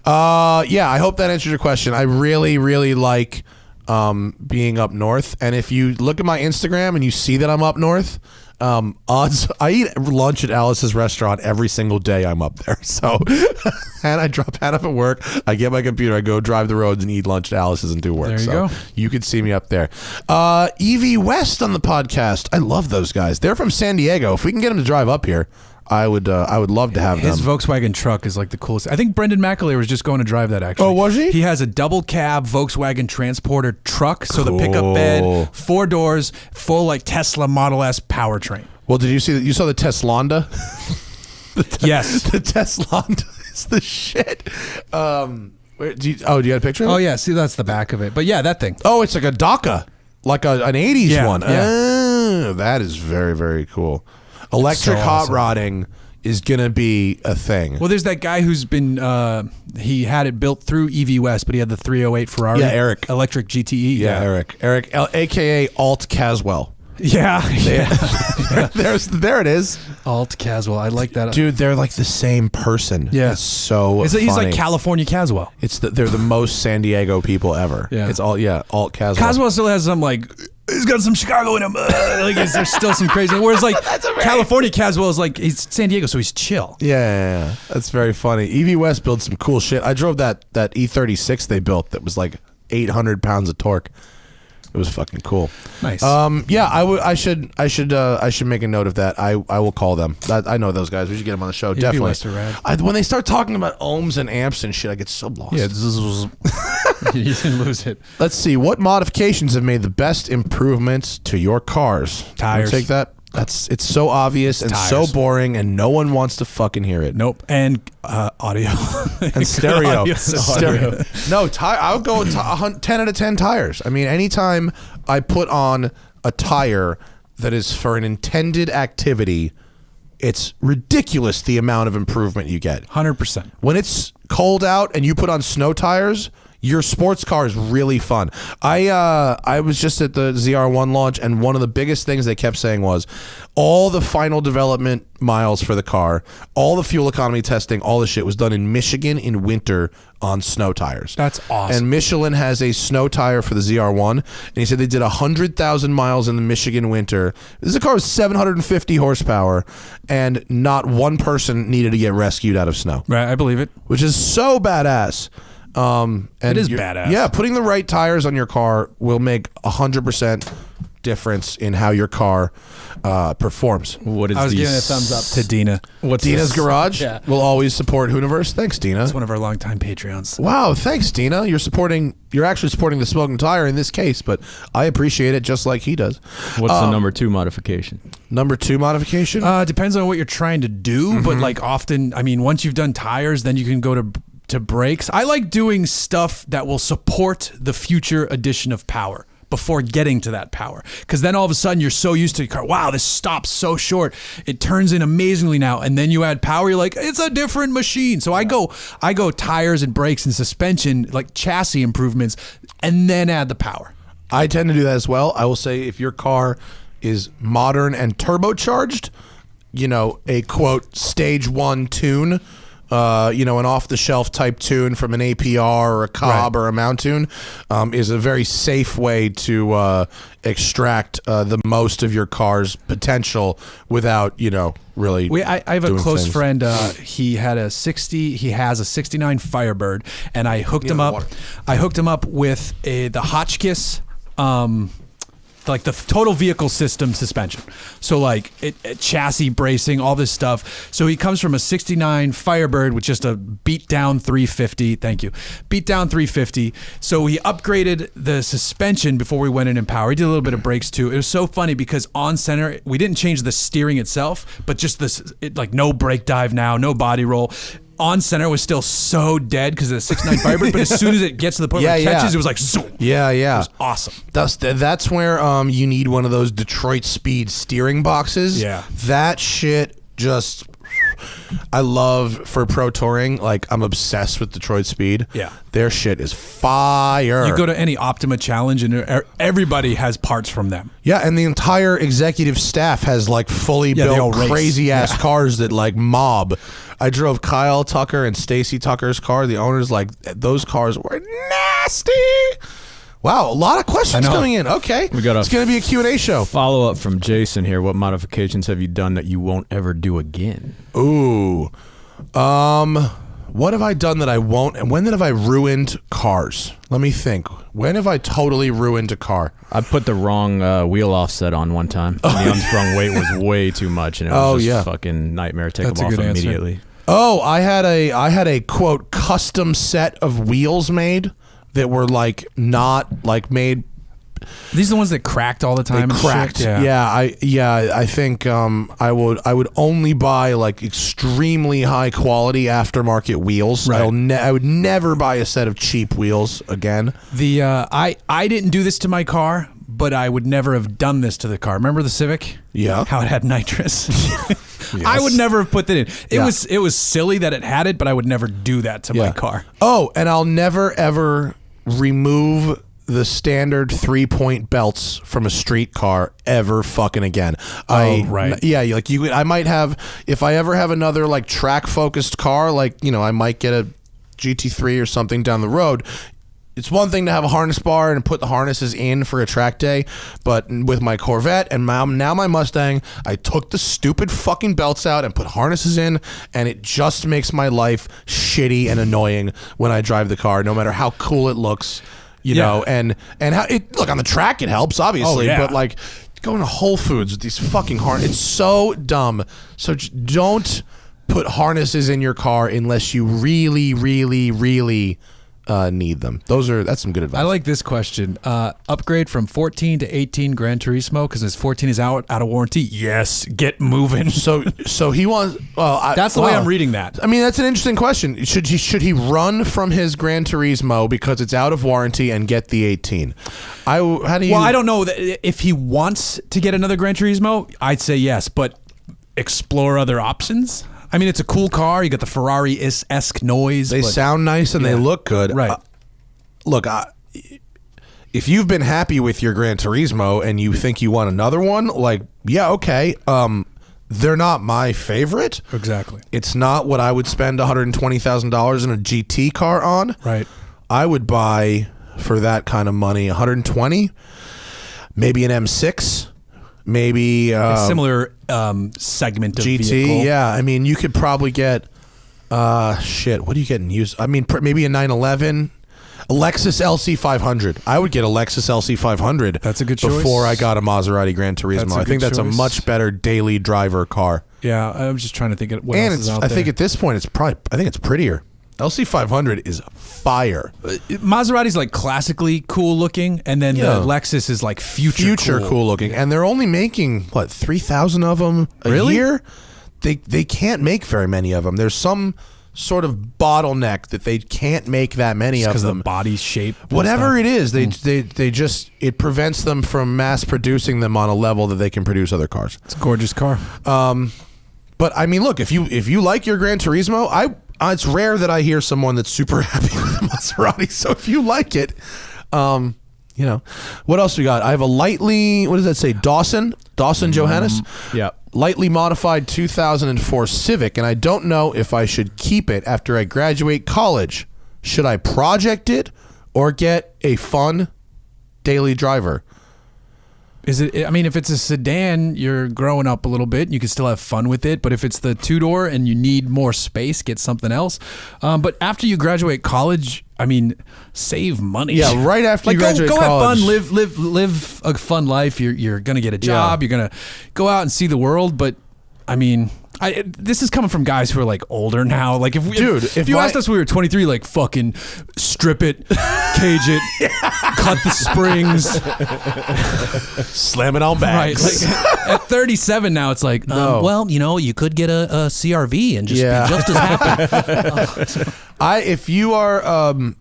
I hope that answers your question. I really, really like being up north. And if you look at my Instagram and you see that I'm up north, I eat lunch at Alice's restaurant every single day I'm up there. So, and I drop out of work, I get my computer, I go drive the roads and eat lunch at Alice's and do work. There you go. You could see me up there. EV West on the podcast. I love those guys. They're from San Diego. If we can get them to drive up here, I would love to have his them. Volkswagen truck is like the coolest. I think Brendan McAleer was just going to drive that actually. Oh, was he? He has a double cab Volkswagen Transporter truck. So the pickup bed, 4 doors, full like Tesla Model S powertrain. Well, did you see that? You saw the Teslonda? Yes. The Teslonda is the shit. Do you got a picture of it? Oh yeah, see that's the back of it. But yeah, that thing. Oh, it's like a Daca, like an 80s one. Yeah. Oh, that is very, very cool. Electric hot rodding is going to be a thing. Well, there's that guy who's been, he had it built through EV West, but he had the 308 Ferrari. Yeah, Eric. Electric GTE. Yeah, Eric, a.k.a. Alt Caswell. Yeah. There it is. Alt Caswell. I like that. Dude, they're like the same person. Yeah. It's so funny. He's like California Caswell. They're the most San Diego people ever. Yeah. It's Alt Caswell. Caswell still has some like, he's got some Chicago in him. There's still some crazy. Whereas like California Caswell is like, he's San Diego, so he's chill. Yeah. That's very funny. EV West builds some cool shit. I drove that E36 they built that was like 800 pounds of torque. It was fucking cool. Nice. I should make a note of that. I will call them. I know those guys. We should get them on the show. Definitely. When they start talking about ohms and amps and shit, I get so lost. Yeah, you can lose it. Let's see. What modifications have made the best improvements to your cars? Tires. Take that. It's so obvious and so boring, and no one wants to fucking hear it. Nope. And audio and stereo. Stereo. No, I would go 10 out of 10 tires. I mean, anytime I put on a tire that is for an intended activity, it's ridiculous the amount of improvement you get. 100%. When it's cold out and you put on snow tires, your sports car is really fun. I was just at the ZR1 launch, and one of the biggest things they kept saying was all the final development miles for the car, all the fuel economy testing, all the shit was done in Michigan in winter on snow tires. That's awesome. And Michelin has a snow tire for the ZR1, and he said they did 100,000 miles in the Michigan winter. This is a car with 750 horsepower, and not one person needed to get rescued out of snow. Right, I believe it. Which is so badass. And it is badass. Yeah, putting the right tires on your car will make 100% difference in how your car performs. What is I was giving a thumbs up to Dina. What's Dina's Garage? Yeah. Will always support Hooniverse. Thanks, Dina. It's one of our longtime Patreons. Wow, thanks, Dina. You're actually supporting the smoking tire in this case, but I appreciate it just like he does. What's the number 2 modification? Number 2 modification? Depends on what you're trying to do, but like often, I mean, once you've done tires, then you can go to brakes. I like doing stuff that will support the future addition of power before getting to that power, because then all of a sudden you're so used to the car. Wow, this stops so short. It turns in amazingly now, and then you add power. You're like, it's a different machine. So I go tires and brakes and suspension, like chassis improvements, and then add the power. I tend to do that as well. I will say if your car is modern and turbocharged, a quote stage 1 tune, an off-the-shelf type tune from an APR or a Cobb or a Mount tune is a very safe way to extract the most of your car's potential without, really. I have a close things. friend. He has a '69 Firebird, and I hooked him up. water. I hooked him up with the Hotchkiss. Like the total vehicle system suspension. So like it chassis bracing, all this stuff. So he comes from a 69 Firebird with just a beat down 350. Thank you. Beat down 350. So he upgraded the suspension before we went in power. He did a little bit of brakes too. It was so funny because on center, we didn't change the steering itself, but just like no brake dive now, no body roll. On center was still so dead because of the 69 Firebird, but as soon as it gets to the point where it catches, it was like, zoom. Yeah. It was awesome. That's where you need one of those Detroit Speed steering boxes. Yeah. That shit just I love for pro touring. Like I'm obsessed with Detroit Speed. Yeah. Their shit is fire. You go to any Optima Challenge and everybody has parts from them. Yeah, and the entire executive staff has like fully they all built race. crazy ass cars that like mob. I drove Kyle Tucker and Stacy Tucker's car. The owners like those cars were nasty. Wow, a lot of questions coming in. Okay, it's going to be a Q&A show. Follow up from Jason here. What modifications have you done that you won't ever do again? Ooh, what have I done that I won't? And when have I ruined cars? Let me think. When have I totally ruined a car? I put the wrong wheel offset on one time. The unsprung weight was way too much, and it was just fucking nightmare. Take That's them a off good answer. immediately. Oh, I had a quote custom set of wheels made that were like not like made. These are the ones that cracked all the time. They and cracked. shit? I think I would only buy like extremely high quality aftermarket wheels. Right. I would never buy a set of cheap wheels again. I didn't do this to my car, but I would never have done this to the car. Remember the Civic? Yeah. How it had nitrous. I would never have put that in. It was silly that it had it, but I would never do that to my car. Oh, and I'll never ever remove the standard 3-point belts from a street car ever fucking again. Right. Yeah, like I might have, if I ever have another like track focused car, like, I might get a GT3 or something down the road. It's one thing to have a harness bar and put the harnesses in for a track day, but with my Corvette and now my Mustang, I took the stupid fucking belts out and put harnesses in, and it just makes my life shitty and annoying when I drive the car, no matter how cool it looks, you know, and how it look on the track, it helps obviously, but like going to Whole Foods with these fucking harnesses, it's so dumb. So don't put harnesses in your car unless you really, really, really need them. That's some good advice. I like this question. Upgrade from 14 to 18 Gran Turismo because his 14 is out of warranty. Yes, get moving. So he wants. Well, that's the way I'm reading that. I mean, that's an interesting question. Should he run from his Gran Turismo because it's out of warranty and get the 18? How do you? Well, I don't know if he wants to get another Gran Turismo. I'd say yes, but explore other options. I mean, it's a cool car. You got the Ferrari-esque noise. They sound nice and they look good. Right. look, if you've been happy with your Gran Turismo and you think you want another one, like, yeah, okay. They're not my favorite. Exactly. It's not what I would spend $120,000 in a GT car on. Right. I would buy for that kind of money 120, maybe an M6, maybe a similar segment of GT. vehicle. Yeah, I mean, you could probably get shit. What are you getting used? I mean, maybe a 911. A Lexus LC500. I would get a Lexus LC500. That's a good choice. Before I got a Maserati Gran Turismo. I think that's a much better daily driver car. Yeah, I'm just trying to think of what else is out there. I think at this point it's prettier. LC500 is fire. Maserati's like classically cool looking, and then the Lexus is like future cool looking. And they're only making 3,000 of them a year. They can't make very many of them. There's some sort of bottleneck that they can't make that many of them because of the body shape. Whatever it is, they just it prevents them from mass producing them on a level that they can produce other cars. It's a gorgeous car. But I mean, look, if you like your Gran Turismo, it's rare that I hear someone that's super happy with the Maserati. So if you like it, what else we got? I have a lightly, what does that say? Dawson Johannes? Yeah. Lightly modified 2004 Civic, and I don't know if I should keep it after I graduate college. Should I project it or get a fun daily driver? Is it? I mean, if it's a sedan, you're growing up a little bit. You can still have fun with it. But if it's the two-door and you need more space, get something else. But after you graduate college, I mean, save money. Yeah, right after you graduate go college. have fun, live a fun life. You're gonna get a job. You're gonna go out and see the world. But I mean, this is coming from guys who are like older now. Like if you asked us when we were 23, like fucking strip it, cage it, cut the springs, slam it on back. Right. Like, at 37 now, it's like, well, you could get a CRV and just be just as happy. If you are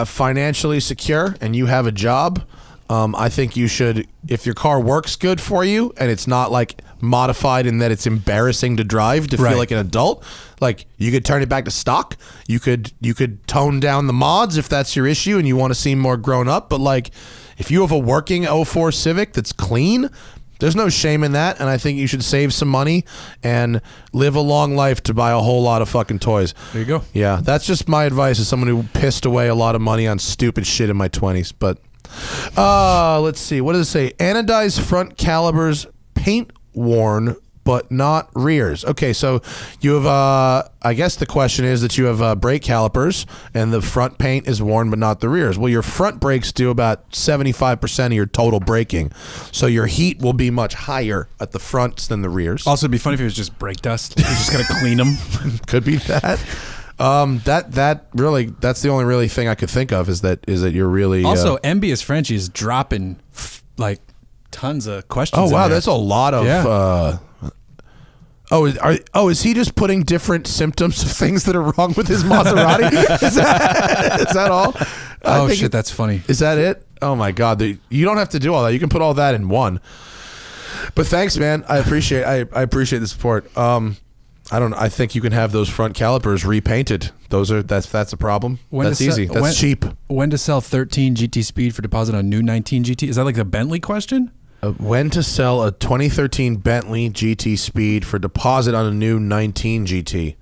financially secure and you have a job, I think you should, if your car works good for you and it's not like modified in that it's embarrassing to drive to feel like an adult, like you could turn it back to stock. You could tone down the mods if that's your issue and you want to seem more grown up. But like if you have a working 04 Civic that's clean, there's no shame in that, and I think you should save some money and live a long life to buy a whole lot of fucking toys. There you go. Yeah, that's just my advice as someone who pissed away a lot of money on stupid shit in my 20s. But let's see. What does it say? Anodized front calipers, paint worn, but not rears. Okay, so you have, I guess the question is that you have brake calipers and the front paint is worn, but not the rears. Well, your front brakes do about 75% of your total braking. So your heat will be much higher at the fronts than the rears. Also, it'd be funny if it was just brake dust. You're just going to clean them. Could be that. That really, that's the only really thing I could think of is that you're really also MBS Frenchie is dropping like tons of questions. Oh wow, in there. that's a lot of. Is he just putting different symptoms of things that are wrong with his Maserati? is that all? Oh shit, that's funny. Is that it? Oh my god, you don't have to do all that. You can put all that in one. But thanks, man. I appreciate the support. I think you can have those front calipers repainted. That's a problem. That's easy. That's cheap. When to sell 13 GT Speed for deposit on new 19 GT? Is that like the Bentley question? When to sell a 2013 Bentley GT Speed for deposit on a new 19 GT?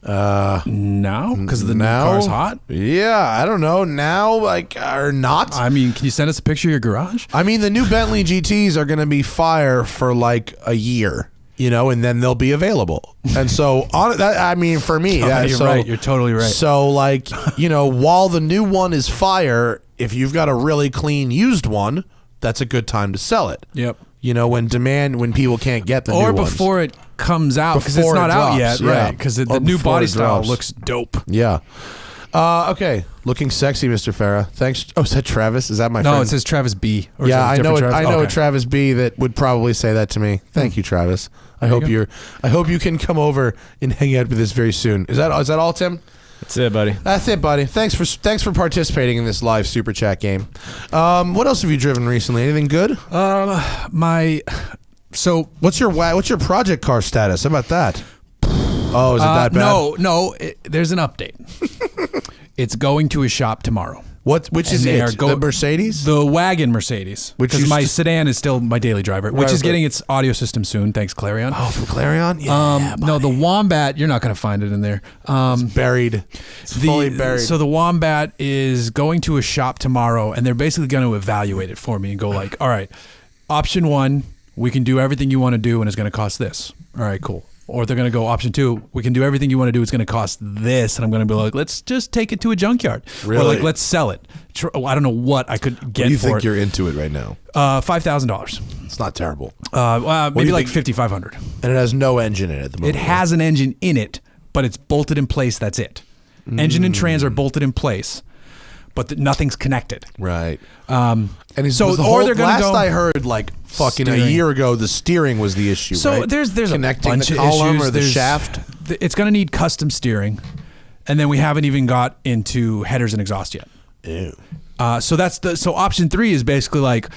Now? Because the new car's hot? Yeah, I don't know. Now, or not? I mean, can you send us a picture of your garage? I mean, the new Bentley GTs are going to be fire for like a year. And then they'll be available. And so, for me, you're right. You're totally right. So, while the new one is fire, if you've got a really clean used one, that's a good time to sell it. Yep. When people can't get the new ones. Or before it comes out, because it's not out yet, right? Because the new body style looks dope. Yeah. Okay. Looking sexy, Mr. Farah. Thanks. Oh, is that Travis? Is that my friend? No, it says Travis B. Yeah, I know. I know a Travis B that would probably say that to me. Thank you, Travis. I hope you can come over and hang out with us very soon. Is that all, Tim? That's it, buddy. That's it, buddy. Thanks for participating in this live super chat game. What else have you driven recently? Anything good? What's your project car status? How about that? Oh, is it that bad? No. There's an update. It's going to a shop tomorrow. Which is the Mercedes? The wagon Mercedes. Because my sedan is still my daily driver, which is getting its audio system soon, thanks Clarion. Oh, from Clarion? Yeah, no, the Wombat, you're not going to find it in there. It's buried. It's fully buried. So the Wombat is going to a shop tomorrow, and they're basically going to evaluate it for me and go like, all right, option 1, we can do everything you want to do, and it's going to cost this. All right, cool. Or they're going to go option 2, we can do everything you want to do, it's going to cost this. And I'm going to be like, let's just take it to a junkyard. Really? Or like, let's sell it. I don't know what I could get for it. What do you think you're into it right now? $5,000. It's not terrible. Maybe like $5,500. And it has no engine in it at the moment. It has an engine in it, but it's bolted in place, that's it. Engine and trans are bolted in place, but nothing's connected. Right. And so, they're going to go. Last I heard, like fucking a year ago, the steering was the issue. So right? there's connecting a bunch the column of issues. Or the shaft. It's going to need custom steering, and then we haven't even got into headers and exhaust yet. Ew. So option 3 is basically like,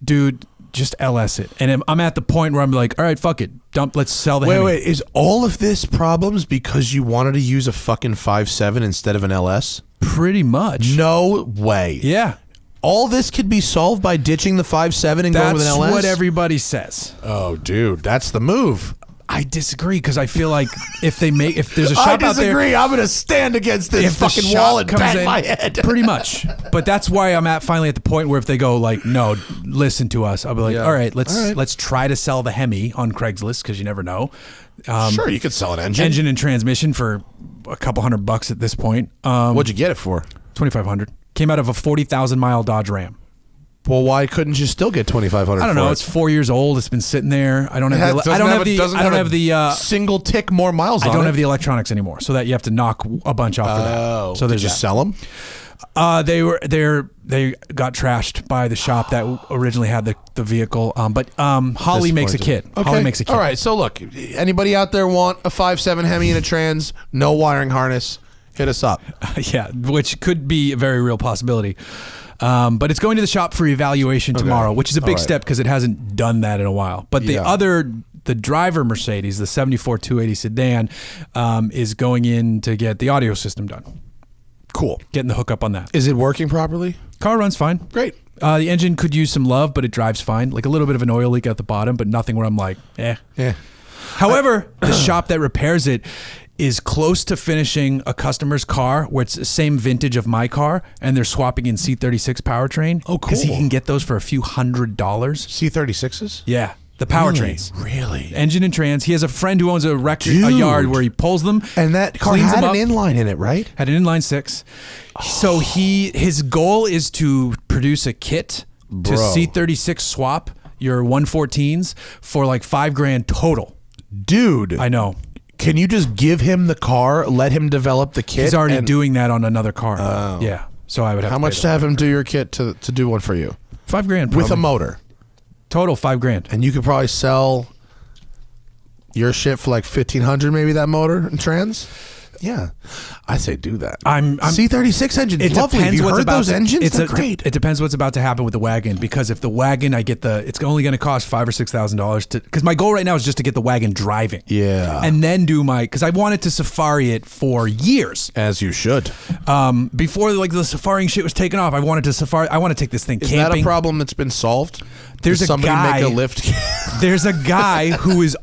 dude, just LS it, and I'm at the point where I'm like, all right, fuck it, let's sell the Hemi. Wait, is all of this problems because you wanted to use a fucking 5.7 instead of an LS? Pretty much. No way. Yeah. All this could be solved by ditching the 5.7 and going with an LS? That's what everybody says. Oh, dude, that's the move. I disagree because I feel like if there's a shop out there, I disagree. I'm going to stand against this fucking wall and bang my head. Pretty much. But that's why I'm finally at the point where if they go like, no, listen to us, I'll be like, all right, let's try to sell the Hemi on Craigslist because you never know. Sure, you could sell an engine and transmission for a couple $100 at this point. What'd you get it for? $2,500. Came out of a 40,000 mile Dodge Ram. Well, why couldn't you still get $2,500? I don't know. It's 4 years old. It's been sitting there. I don't have the single tick more miles. I don't have the electronics anymore, so that you have to knock a bunch off for that. So did you sell them? They got trashed by the shop that originally had the vehicle. But Holly makes a kit. Okay. Holly makes a kit. All right. So look, anybody out there want a 5.7 Hemi in a trans? No wiring harness. Hit us up. Yeah, which could be a very real possibility. But it's going to the shop for evaluation tomorrow, which is a big step because it hasn't done that in a while. But the driver Mercedes, the 74 280 sedan, is going in to get the audio system done. Cool. Getting the hookup on that. Is it working properly? Car runs fine. Great. The engine could use some love, but it drives fine. Like a little bit of an oil leak at the bottom, but nothing where I'm like, eh. Yeah. However, the shop that repairs it is close to finishing a customer's car where it's the same vintage of my car, and they're swapping in C36 powertrain. Oh, cool. Because he can get those for a few $100s. C36s? Yeah. The powertrains. Really? Engine and trans. He has a friend who owns a yard where he pulls them. And that car had an inline in it, right? Had an inline 6. So his goal is to produce a kit to C36 swap your 114s for like $5,000 total. Dude. I know. Can you just give him the car, let him develop the kit? He's already doing that on another car. Oh. Yeah. So I would have How much to have him do your kit to do one for you? $5,000 probably. With a motor. Total $5,000. And you could probably sell your shit for like $1,500, maybe that motor and trans? Yeah. I say do that. I'm C36 engine. It lovely. Have you heard those engines? They're great. It depends what's about to happen with the wagon, because if the wagon it's only going to cost $5,000 or $6,000 because my goal right now is just to get the wagon driving. Yeah. And then because I wanted to safari it for years. As you should. Before like the safaring shit was taken off, I want to take this thing camping. Is that a problem that's been solved? There's Does somebody make a lift? There's a guy who is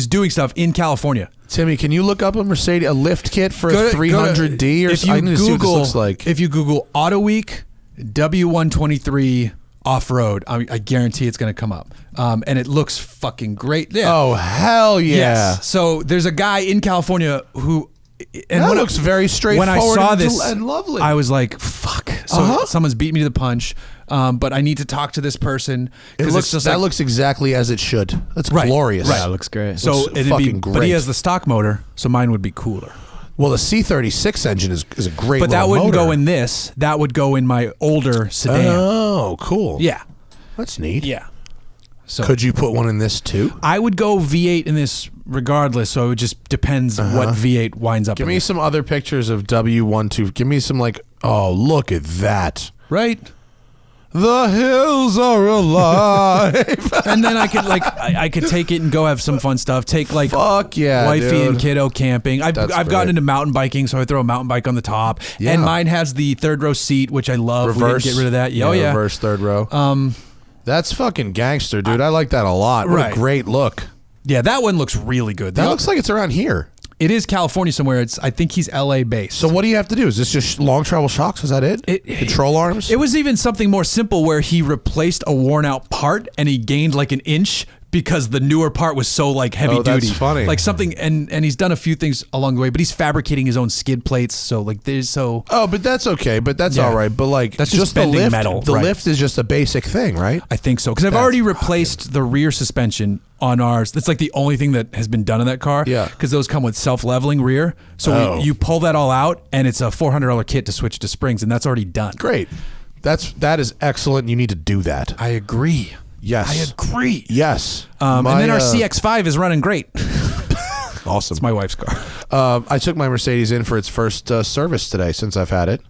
doing stuff in California. Timmy, can you look up a lift kit for a 300D or something? I need to see what this looks like. If you Google Auto Week W123 off-road, I guarantee it's going to come up. And it looks fucking great. Yeah. Oh, hell yeah. Yes. So there's a guy in California who... And that looks very straightforward. When I saw this, and lovely. I was like, fuck. So someone's beat me to the punch. But I need to talk to this person. That looks exactly as it should. That's glorious. Right. That looks great. So it'd be great. But he has the stock motor, so mine would be cooler. Well, the C36 engine is a great But that wouldn't motor. go in this. That would go in my older sedan. Oh, cool. Yeah. That's neat. Yeah. So could you put one in this too? I would go V8 in this regardless, so it just depends what V8 winds up. Give me some other pictures of W12. Give me some oh, look at that. Right? The hills are alive. And then I could take it and go have some fun stuff. Take like Fuck yeah, wifey dude. and kiddo camping. I've great. gotten into mountain biking, so I throw a mountain bike on the top. Yeah. And mine has the third row seat, which I love. Reverse. We didn't get rid of that. Oh yeah. Reverse third row. That's fucking gangster, dude. I like that a lot. What Right. a great look. Yeah, that one looks really good. That looks like it's around here. It is California somewhere. I think he's LA based. So what do you have to do? Is this just long travel shocks? Is that it? Control arms? It was even something more simple where he replaced a worn out part and he gained like an inch because the newer part was so like heavy duty. That's funny. Like something, and he's done a few things along the way, but he's fabricating his own skid plates. So like there's Oh, but that's okay. But that's all right. But like That's just the bending lift. metal, The right. lift is just a basic thing, right? I think so because I've already replaced the rear suspension on ours. That's like the only thing that has been done in that car. Yeah. Because those come with self-leveling rear. So you pull that all out, and it's a $400 kit to switch to springs, and that's already done. Great. That is excellent. You need to do that. I agree. Yes. I agree. Yes. And then our CX-5 is running great. Awesome. It's my wife's car. I took my Mercedes in for its first service today since I've had it.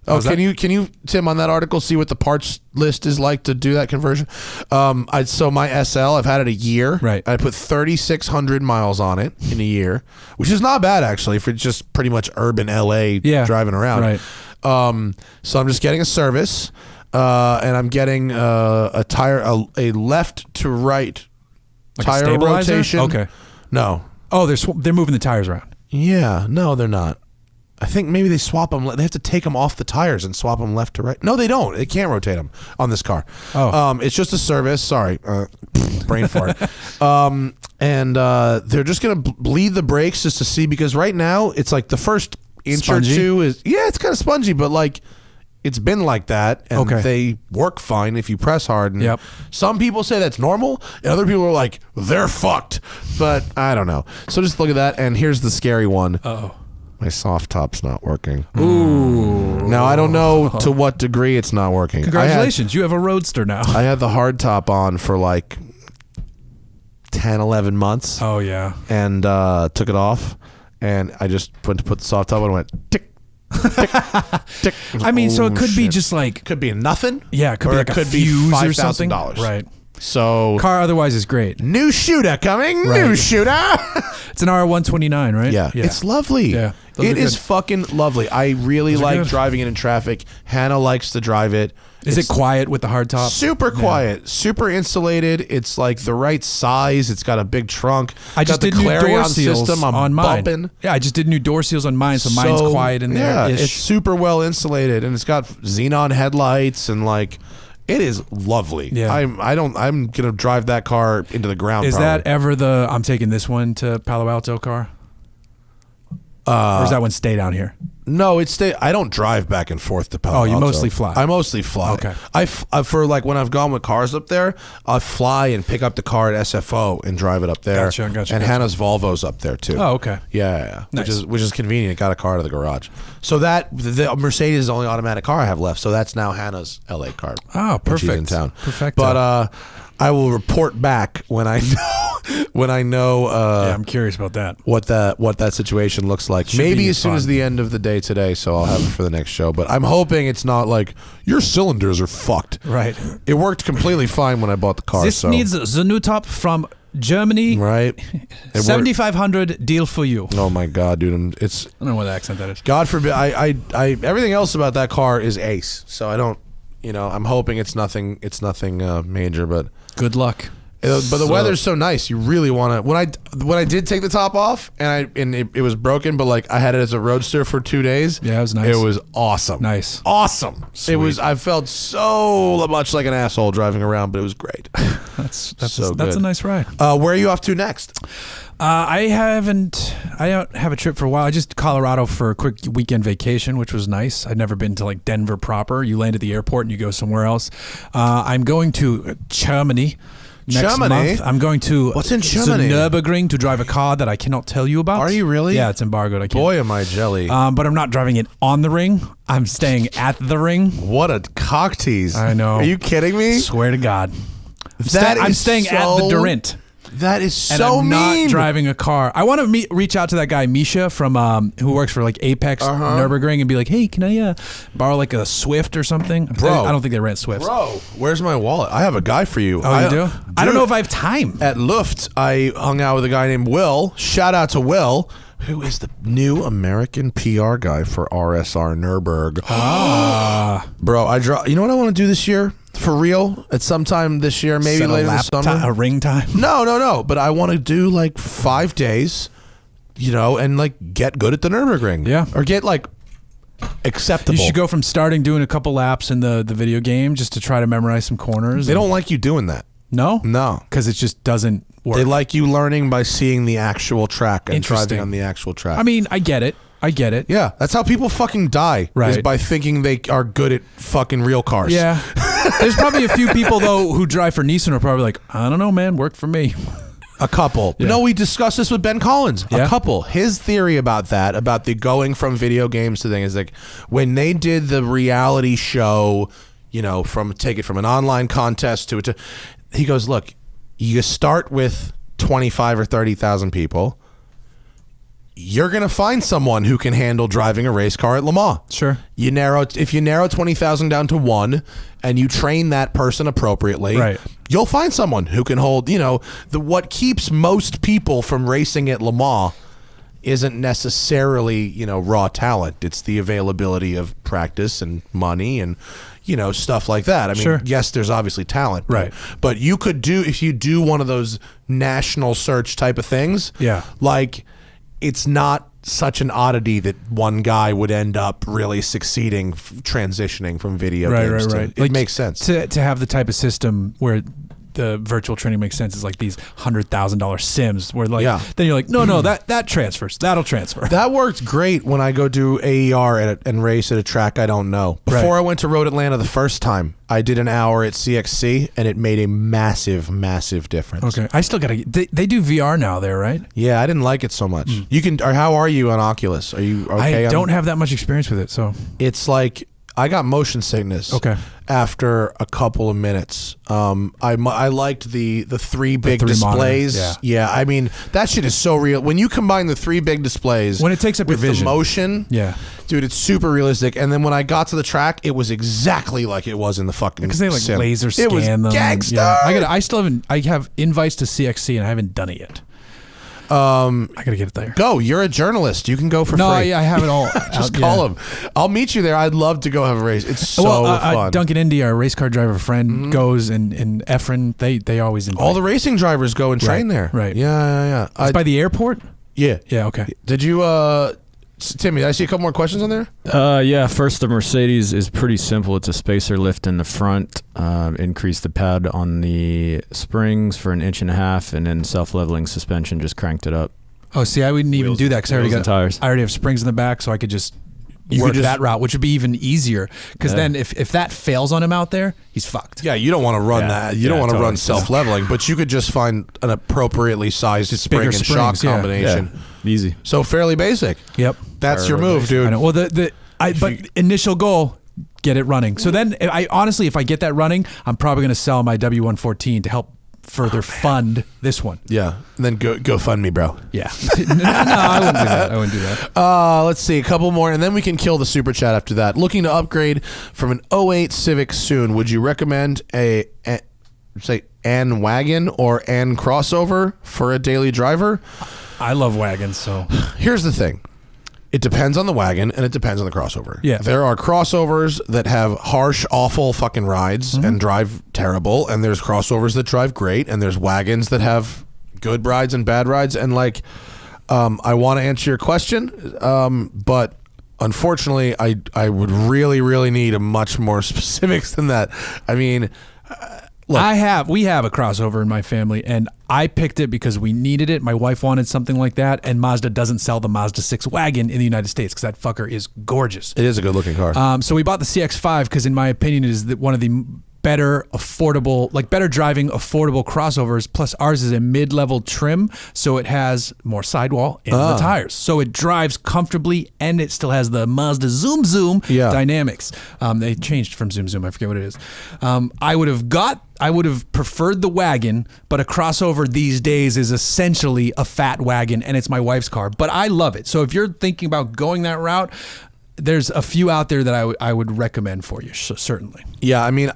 Oh, How's that? can you Tim, on that article see what the parts list is like to do that conversion? So my SL, I've had it a year. Right. I put 3,600 miles on it in a year, which is not bad actually for just pretty much urban LA driving around. Right. So I'm just getting a service, and I'm getting a tire, a left to right Like a tire stabilizer? rotation. Okay. No. Oh, they're moving the tires around. Yeah, no, they're not. I think maybe they swap them. They have to take them off the tires and swap them left to right. No, they don't. They can't rotate them on this car. Oh. It's just a service. Sorry, brain fart. And they're just gonna bleed the brakes just to see, because right now it's like the first inch Spongy? or two is it's kind of spongy, but like it's been like that, and Okay. they work fine if you press hard. And Yep. some people say that's normal, and other people are like they're fucked. But I don't know. So just look at that, and here's the scary one. Oh. My soft top's not working. Ooh. Now, I don't know to what degree it's not working. Congratulations, you have a Roadster now. I had the hard top on for like 10, 11 months. Oh yeah. And took it off. And I just went to put the soft top on and went tick, tick, tick. I mean, so it could be shit. just like Could be nothing. yeah, it could be like a fuse or something. Right. So Car otherwise is great. new shooter coming. Right. New shooter. It's an R129, right? Yeah, it's lovely. Yeah, those it are is good. fucking lovely. I really Those are like good. driving it in traffic. Hannah likes to drive it. Is it quiet with the hard top? Super quiet, super insulated. It's like the right size. It's got a big trunk. I just got did the new door Clarion seals system. I'm on mine. bumping. Yeah, I just did new door seals on mine, so mine's quiet in there. Yeah, it's super well insulated, and it's got xenon headlights, and like it is lovely. Yeah. I'm gonna drive that car into the ground. Is probably. that ever the I'm taking this one to Palo Alto car? Or does that one stay down here? No, I don't drive back and forth to Palo Alto. Oh, you mostly fly. I mostly fly. Okay. I for like when I've gone with cars up there, I fly and pick up the car at SFO and drive it up there. Gotcha. And Hannah's Volvo's up there too. Oh, okay. Yeah. Nice. Which is convenient. Got a car out of the garage. So that the Mercedes is the only automatic car I have left. So that's now Hannah's LA car. Oh, when she's in perfect. town. Perfecto. But I will report back when I know Yeah, I'm curious about that. what that situation looks like. Should Maybe be as soon as fun. the end of the day today, so I'll have it for the next show. But I'm hoping it's not like your cylinders are fucked. Right. It worked completely fine when I bought the car. This so. needs the new top from Germany. Right. It worked. 7,500 deal for you. Oh my god, dude! It's I don't know what accent that is. God forbid. I everything else about that car is ace. So I don't. I'm hoping it's nothing. It's nothing major, but. Good luck. But the weather's so nice. You really want to. When I did take the top off and it was broken, but like I had it as a Roadster for 2 days. Yeah, it was nice. It was awesome. Nice. Awesome. It was. I felt so much like an asshole driving around, but it was great. That's So a good. nice ride. Where are you off to next? I don't have a trip for a while. I just Colorado for a quick weekend vacation, which was nice. I'd never been to like Denver proper. You land at the airport and you go somewhere else. I'm going to Germany. Next Germany? month, I'm going to What's in Germany? the Nürburgring to drive a car that I cannot tell you about. Are you really? Yeah, it's embargoed. I can't. Boy, am I jelly. But I'm not driving it on the ring. I'm staying at the ring. What a cock tease. I know. Are you kidding me? Swear to God. That I'm is staying at the so- Durant. That is And so I'm mean. not driving a car. I want to reach out to that guy Misha from who works for like Apex Nürburgring and be like, hey, can I borrow like a Swift or something? Bro, I don't think they rent Swifts. Bro, where's my wallet? I have a guy for you. Oh, you do? I don't know if I have time. At Luft, I hung out with a guy named Will. Shout out to Will, who is the new American PR guy for RSR Nürburgring. Bro, you know what I want to do this year? For real? At some time this year, maybe Set later this summer? a ring time? No. But I want to do like 5 days, and like get good at the Nürburgring. Yeah. Or get like acceptable. You should go from doing a couple laps in the video game just to try to memorize some corners. They don't like you doing that. No? No. Because it just doesn't work. They like you learning by seeing the actual track and Interesting. driving on the actual track. I mean, I get it. Yeah, that's how people fucking die. Right. Is by thinking they are good at fucking real cars. Yeah. There's probably a few people, though, who drive for Nissan are probably like, I don't know, man, worked for me. A couple. Yeah. No, we discussed this with Ben Collins. Yeah. A couple. His theory about the going from video games to things, is like when they did the reality show, take it from an online contest to he goes, look, you start with 25 or 30,000 people. You're going to find someone who can handle driving a race car at Le Mans. Sure. If you narrow 20,000 down to 1 and you train that person appropriately, right, you'll find someone who can hold, what keeps most people from racing at Le Mans isn't necessarily,如raw talent. It's the availability of practice and money and, stuff like that. I mean, sure, yes, there's obviously talent. Right. But you could if you do one of those national search type of things, yeah, like, it's not such an oddity that one guy would end up really succeeding transitioning from video games to, right. It makes sense to have the type of system where the virtual training makes sense is like these $100,000 sims where then you're like, no, that transfers. That'll transfer. That worked great when I go do AER and race at a track I don't know. Before I went to Road Atlanta the first time, I did an hour at CXC and it made a massive, massive difference. Okay. I still gotta, they do VR now there, right? Yeah, I didn't like it so much. You can, or how are you on Oculus? Are you okay? I don't have that much experience with it, so. It's like, I got motion sickness. Okay. After a couple of minutes, I liked the 3 big displays. Yeah. I mean, that shit is so real. When you combine the 3 big displays, when it takes up your vision, the motion, dude, it's super realistic. And then when I got to the track, it was exactly like it was in the fucking because they like sim. laser scan it was them. Gangsta. Yeah. I have invites to CXC and I haven't done it yet. I gotta get it there. Go. You're a journalist. You can go for free. No, I have it all. Just call him. I'll meet you there. I'd love to go have a race. It's so fun. Duncan Indy, our race car driver friend, goes, and Efren, they always invite. All the racing drivers go and train there. Right. Yeah. It's by the airport? Yeah. Yeah, okay. Did you, Timmy, did I see a couple more questions on there? Yeah, first, the Mercedes is pretty simple. It's a spacer lift in the front, increase the pad on the springs for 1.5 inches, and then self-leveling suspension, just cranked it up. Oh, see, I wouldn't even do that because I already got tires. I already have springs in the back, so I could just work that route, which would be even easier. Because then if that fails on him out there, he's fucked. Yeah, you don't want to run that. You don't want to run self-leveling, but you could just find an appropriately sized spring and shock combination. Yeah. Easy. So fairly basic. Yep. That's your move, dude. I know. Well, but initial goal, get it running. So then, honestly, if I get that running, I'm probably going to sell my W114 to help further fund this one. Yeah. And then go fund me, bro. Yeah. No, I wouldn't do that. Let's see, a couple more, and then we can kill the super chat after that. Looking to upgrade from an 08 Civic soon. Would you recommend an wagon or an crossover for a daily driver? I love wagons, so. Here's the thing. It depends on the wagon and it depends on the crossover. Yeah. There are crossovers that have harsh, awful fucking rides and drive terrible, and there's crossovers that drive great, and there's wagons that have good rides and bad rides. And I want to answer your question, but unfortunately, I would really, really need a much more specifics than that. I mean, look, we have a crossover in my family, and I picked it because we needed it. My wife wanted something like that, and Mazda doesn't sell the Mazda 6 wagon in the United States because that fucker is gorgeous. It is a good looking car. So we bought the CX-5 because, in my opinion, it is one of the better affordable, like better driving affordable crossovers. Plus ours is a mid-level trim, so it has more sidewall in the tires, so it drives comfortably, and it still has the Mazda Zoom Zoom dynamics. They changed from Zoom Zoom, I forget what it is. I would have preferred the wagon, but a crossover these days is essentially a fat wagon, and it's my wife's car, but I love it. So if you're thinking about going that route, there's a few out there that I would recommend for you, certainly. Yeah, I mean,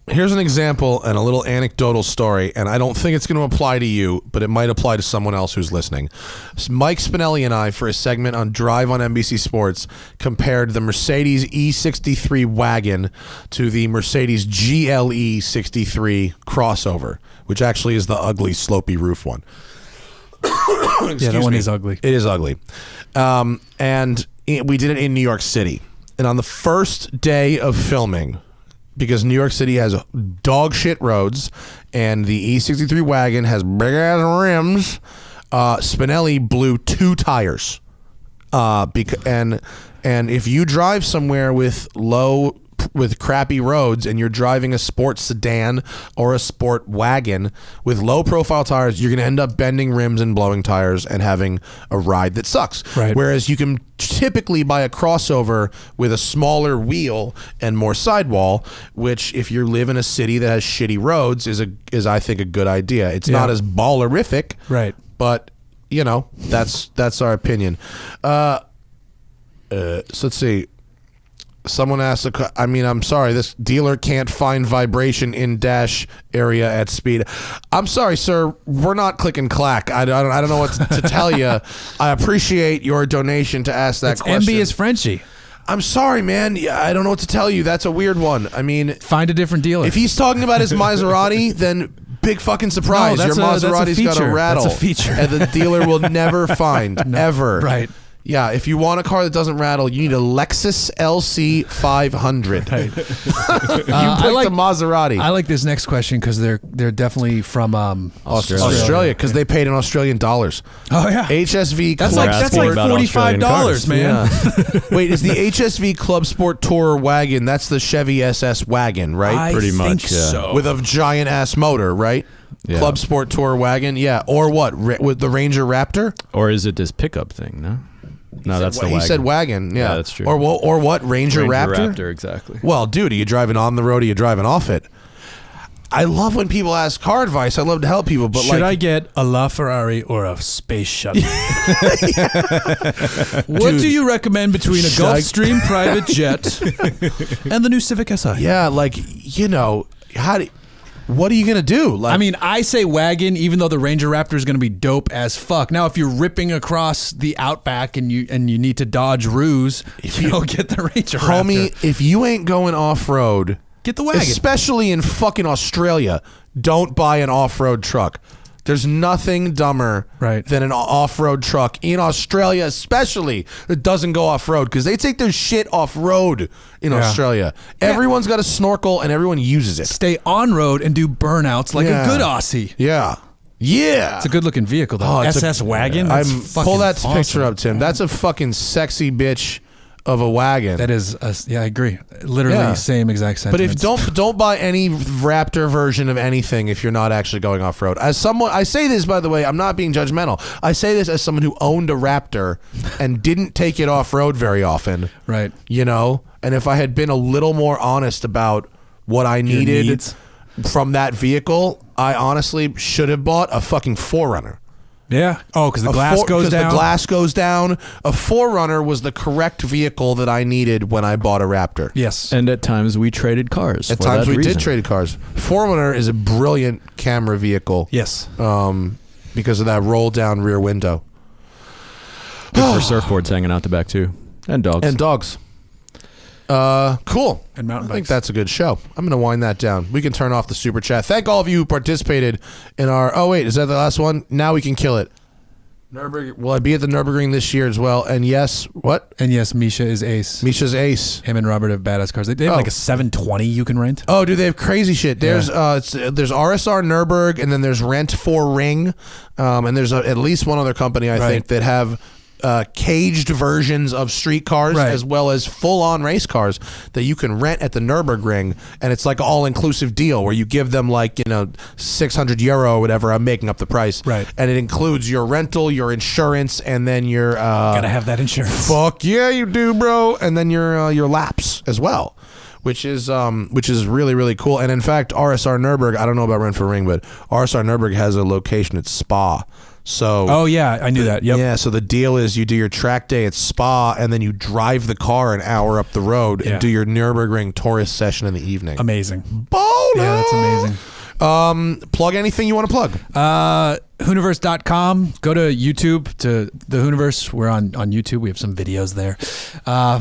here's an example and a little anecdotal story, and I don't think it's going to apply to you, but it might apply to someone else who's listening. Mike Spinelli and I, for a segment on Drive on NBC Sports, compared the Mercedes E63 wagon to the Mercedes GLE 63 crossover, which actually is the ugly, slopey roof one. Yeah, that one is ugly. It is ugly. And we did it in New York City. And on the first day of filming, because New York City has dog shit roads and the E63 wagon has big ass rims, Spinelli blew 2 tires. And if you drive somewhere with crappy roads and you're driving a sport sedan or a sport wagon with low profile tires, you're going to end up bending rims and blowing tires and having a ride that sucks. Right. Whereas you can typically buy a crossover with a smaller wheel and more sidewall, which if you live in a city that has shitty roads is I think a good idea. It's not as ballerific, right? But you know, that's our opinion. So let's see. Someone asked, I'm sorry, this dealer can't find vibration in dash area at speed. I'm sorry, sir. We're not click and clack. I don't know what to tell you. I appreciate your donation to ask that question. MB is Frenchie. I'm sorry, man. I don't know what to tell you. That's a weird one. I mean, find a different dealer. If he's talking about his Maserati, then big fucking surprise. Your Maserati's got a rattle. That's a feature. And the dealer will never find, ever. Right. Yeah, if you want a car that doesn't rattle, you need a Lexus LC 500. Right. You picked the Maserati. I like this next question because they're definitely from Australia, because they paid in Australian dollars. Oh yeah, HSV. That's like $45, man. Yeah. Wait, is the HSV Club Sport Tourer wagon? That's the Chevy SS wagon, right? Pretty much. So. With a giant ass motor, right? Yeah. Club Sport Tourer wagon, yeah. Or what? With the Ranger Raptor? Or is it this pickup thing? No, that's the wagon. He said wagon, yeah. That's true. Or what? Ranger Raptor? Raptor, exactly. Well, dude, are you driving on the road or are you driving off it? I love when people ask car advice. I love to help people, but should I get a LaFerrari or a space shuttle? What do you recommend between a Gulfstream private jet and the new Civic Si? Yeah, what are you going to do? I say wagon, even though the Ranger Raptor is going to be dope as fuck. Now, if you're ripping across the Outback and you need to dodge ruse, you don't get the Ranger Raptor. Homie, if you ain't going off-road, get the wagon. Especially in fucking Australia, don't buy an off-road truck. There's nothing dumber than an off-road truck in Australia, especially that doesn't go off-road, because they take their shit off-road in Australia. Everyone's got a snorkel and everyone uses it. Stay on-road and do burnouts like a good Aussie. Yeah. Yeah. It's a good-looking vehicle, though. SS wagon. Pull that picture up, Tim. That's a fucking sexy bitch of a wagon. That is, I agree. Literally same exact sentiment. But if don't buy any Raptor version of anything if you're not actually going off road. As someone, I say this, by the way, I'm not being judgmental. I say this as someone who owned a Raptor and didn't take it off road very often. Right. You know, and if I had been a little more honest about what I needed from that vehicle, I honestly should have bought a fucking 4Runner. Yeah. Oh, because the glass goes down. The glass goes down. A 4Runner was the correct vehicle that I needed when I bought a Raptor. Yes. And at times we traded cars. At times we did trade cars. 4Runner is a brilliant camera vehicle. Yes. Because of that roll down rear window. Good for surfboards hanging out the back too, and dogs. Cool. And mountain bikes. I think that's a good show. I'm going to wind that down. We can turn off the super chat. Thank all of you who participated in our... Oh, wait. Is that the last one? Now we can kill it. Will I be at the Nürburgring this year as well? And yes, what? And yes, Misha is ace. Misha's ace. Him and Robert have badass cars. They have like a 720 you can rent. Oh, dude, they have crazy shit. There's there's RSR Nürburg, and then there's Rent 4 Ring, and there's at least one other company I think that have caged versions of street cars as well as full-on race cars that you can rent at the Nürburgring, and it's like an all-inclusive deal where you give them like, 600 euro or whatever. I'm making up the price, and it includes your rental, your insurance, and then your gotta have that insurance. Fuck yeah, you do, bro. And then your laps as well, which is really, really cool. And in fact, RSR Nürburgring, I don't know about Rent for Ring, but RSR Nürburgring has a location at Spa. So I knew that. Yep. Yeah, so the deal is you do your track day at Spa, and then you drive the car an hour up the road and do your Nürburgring tourist session in the evening. Amazing. Baller! Yeah, that's amazing. Plug anything you want to plug. Hooniverse.com. Go to YouTube to the Hooniverse. We're on YouTube. We have some videos there.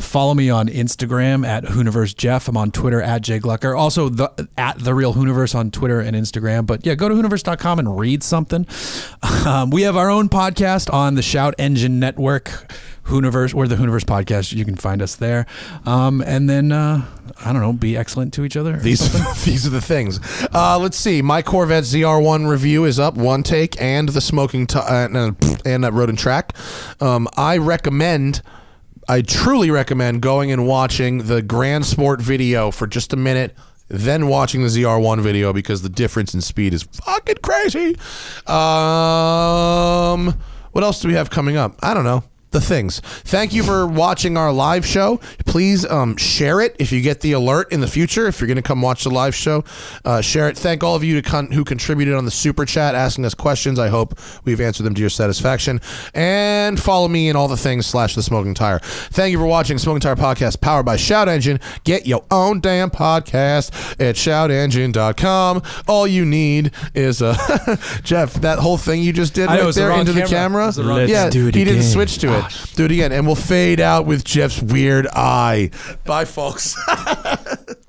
Follow me on Instagram at HooniverseJeff. I'm on Twitter at JGlucker. Also at The Real Hooniverse on Twitter and Instagram. But yeah, go to Hooniverse.com and read something. We have our own podcast on the Shout Engine Network. Hooniverse, or the Hooniverse podcast. You can find us there. And then, I don't know, be excellent to each other. These are the things. Let's see. My Corvette Zr1 review is up, one take, and the smoking and Road and Track. I truly recommend going and watching the Grand Sport video for just a minute, then watching the ZR1 video, because the difference in speed is fucking crazy. What else do we have coming up? I don't know. The things. Thank you for watching our live show. Please share it if you get the alert in the future. If you're going to come watch the live show, share it. Thank all of you who contributed on the super chat asking us questions. I hope we've answered them to your satisfaction. And follow me in all the things / the Smoking Tire. Thank you for watching Smoking Tire Podcast, powered by Shout Engine. Get your own damn podcast at shoutengine.com. All you need is Jeff, that whole thing you just did right there into the camera. Let's do it he again. didn't switch to it. Do it again, and we'll fade out with Jeff's weird eye. Bye, folks.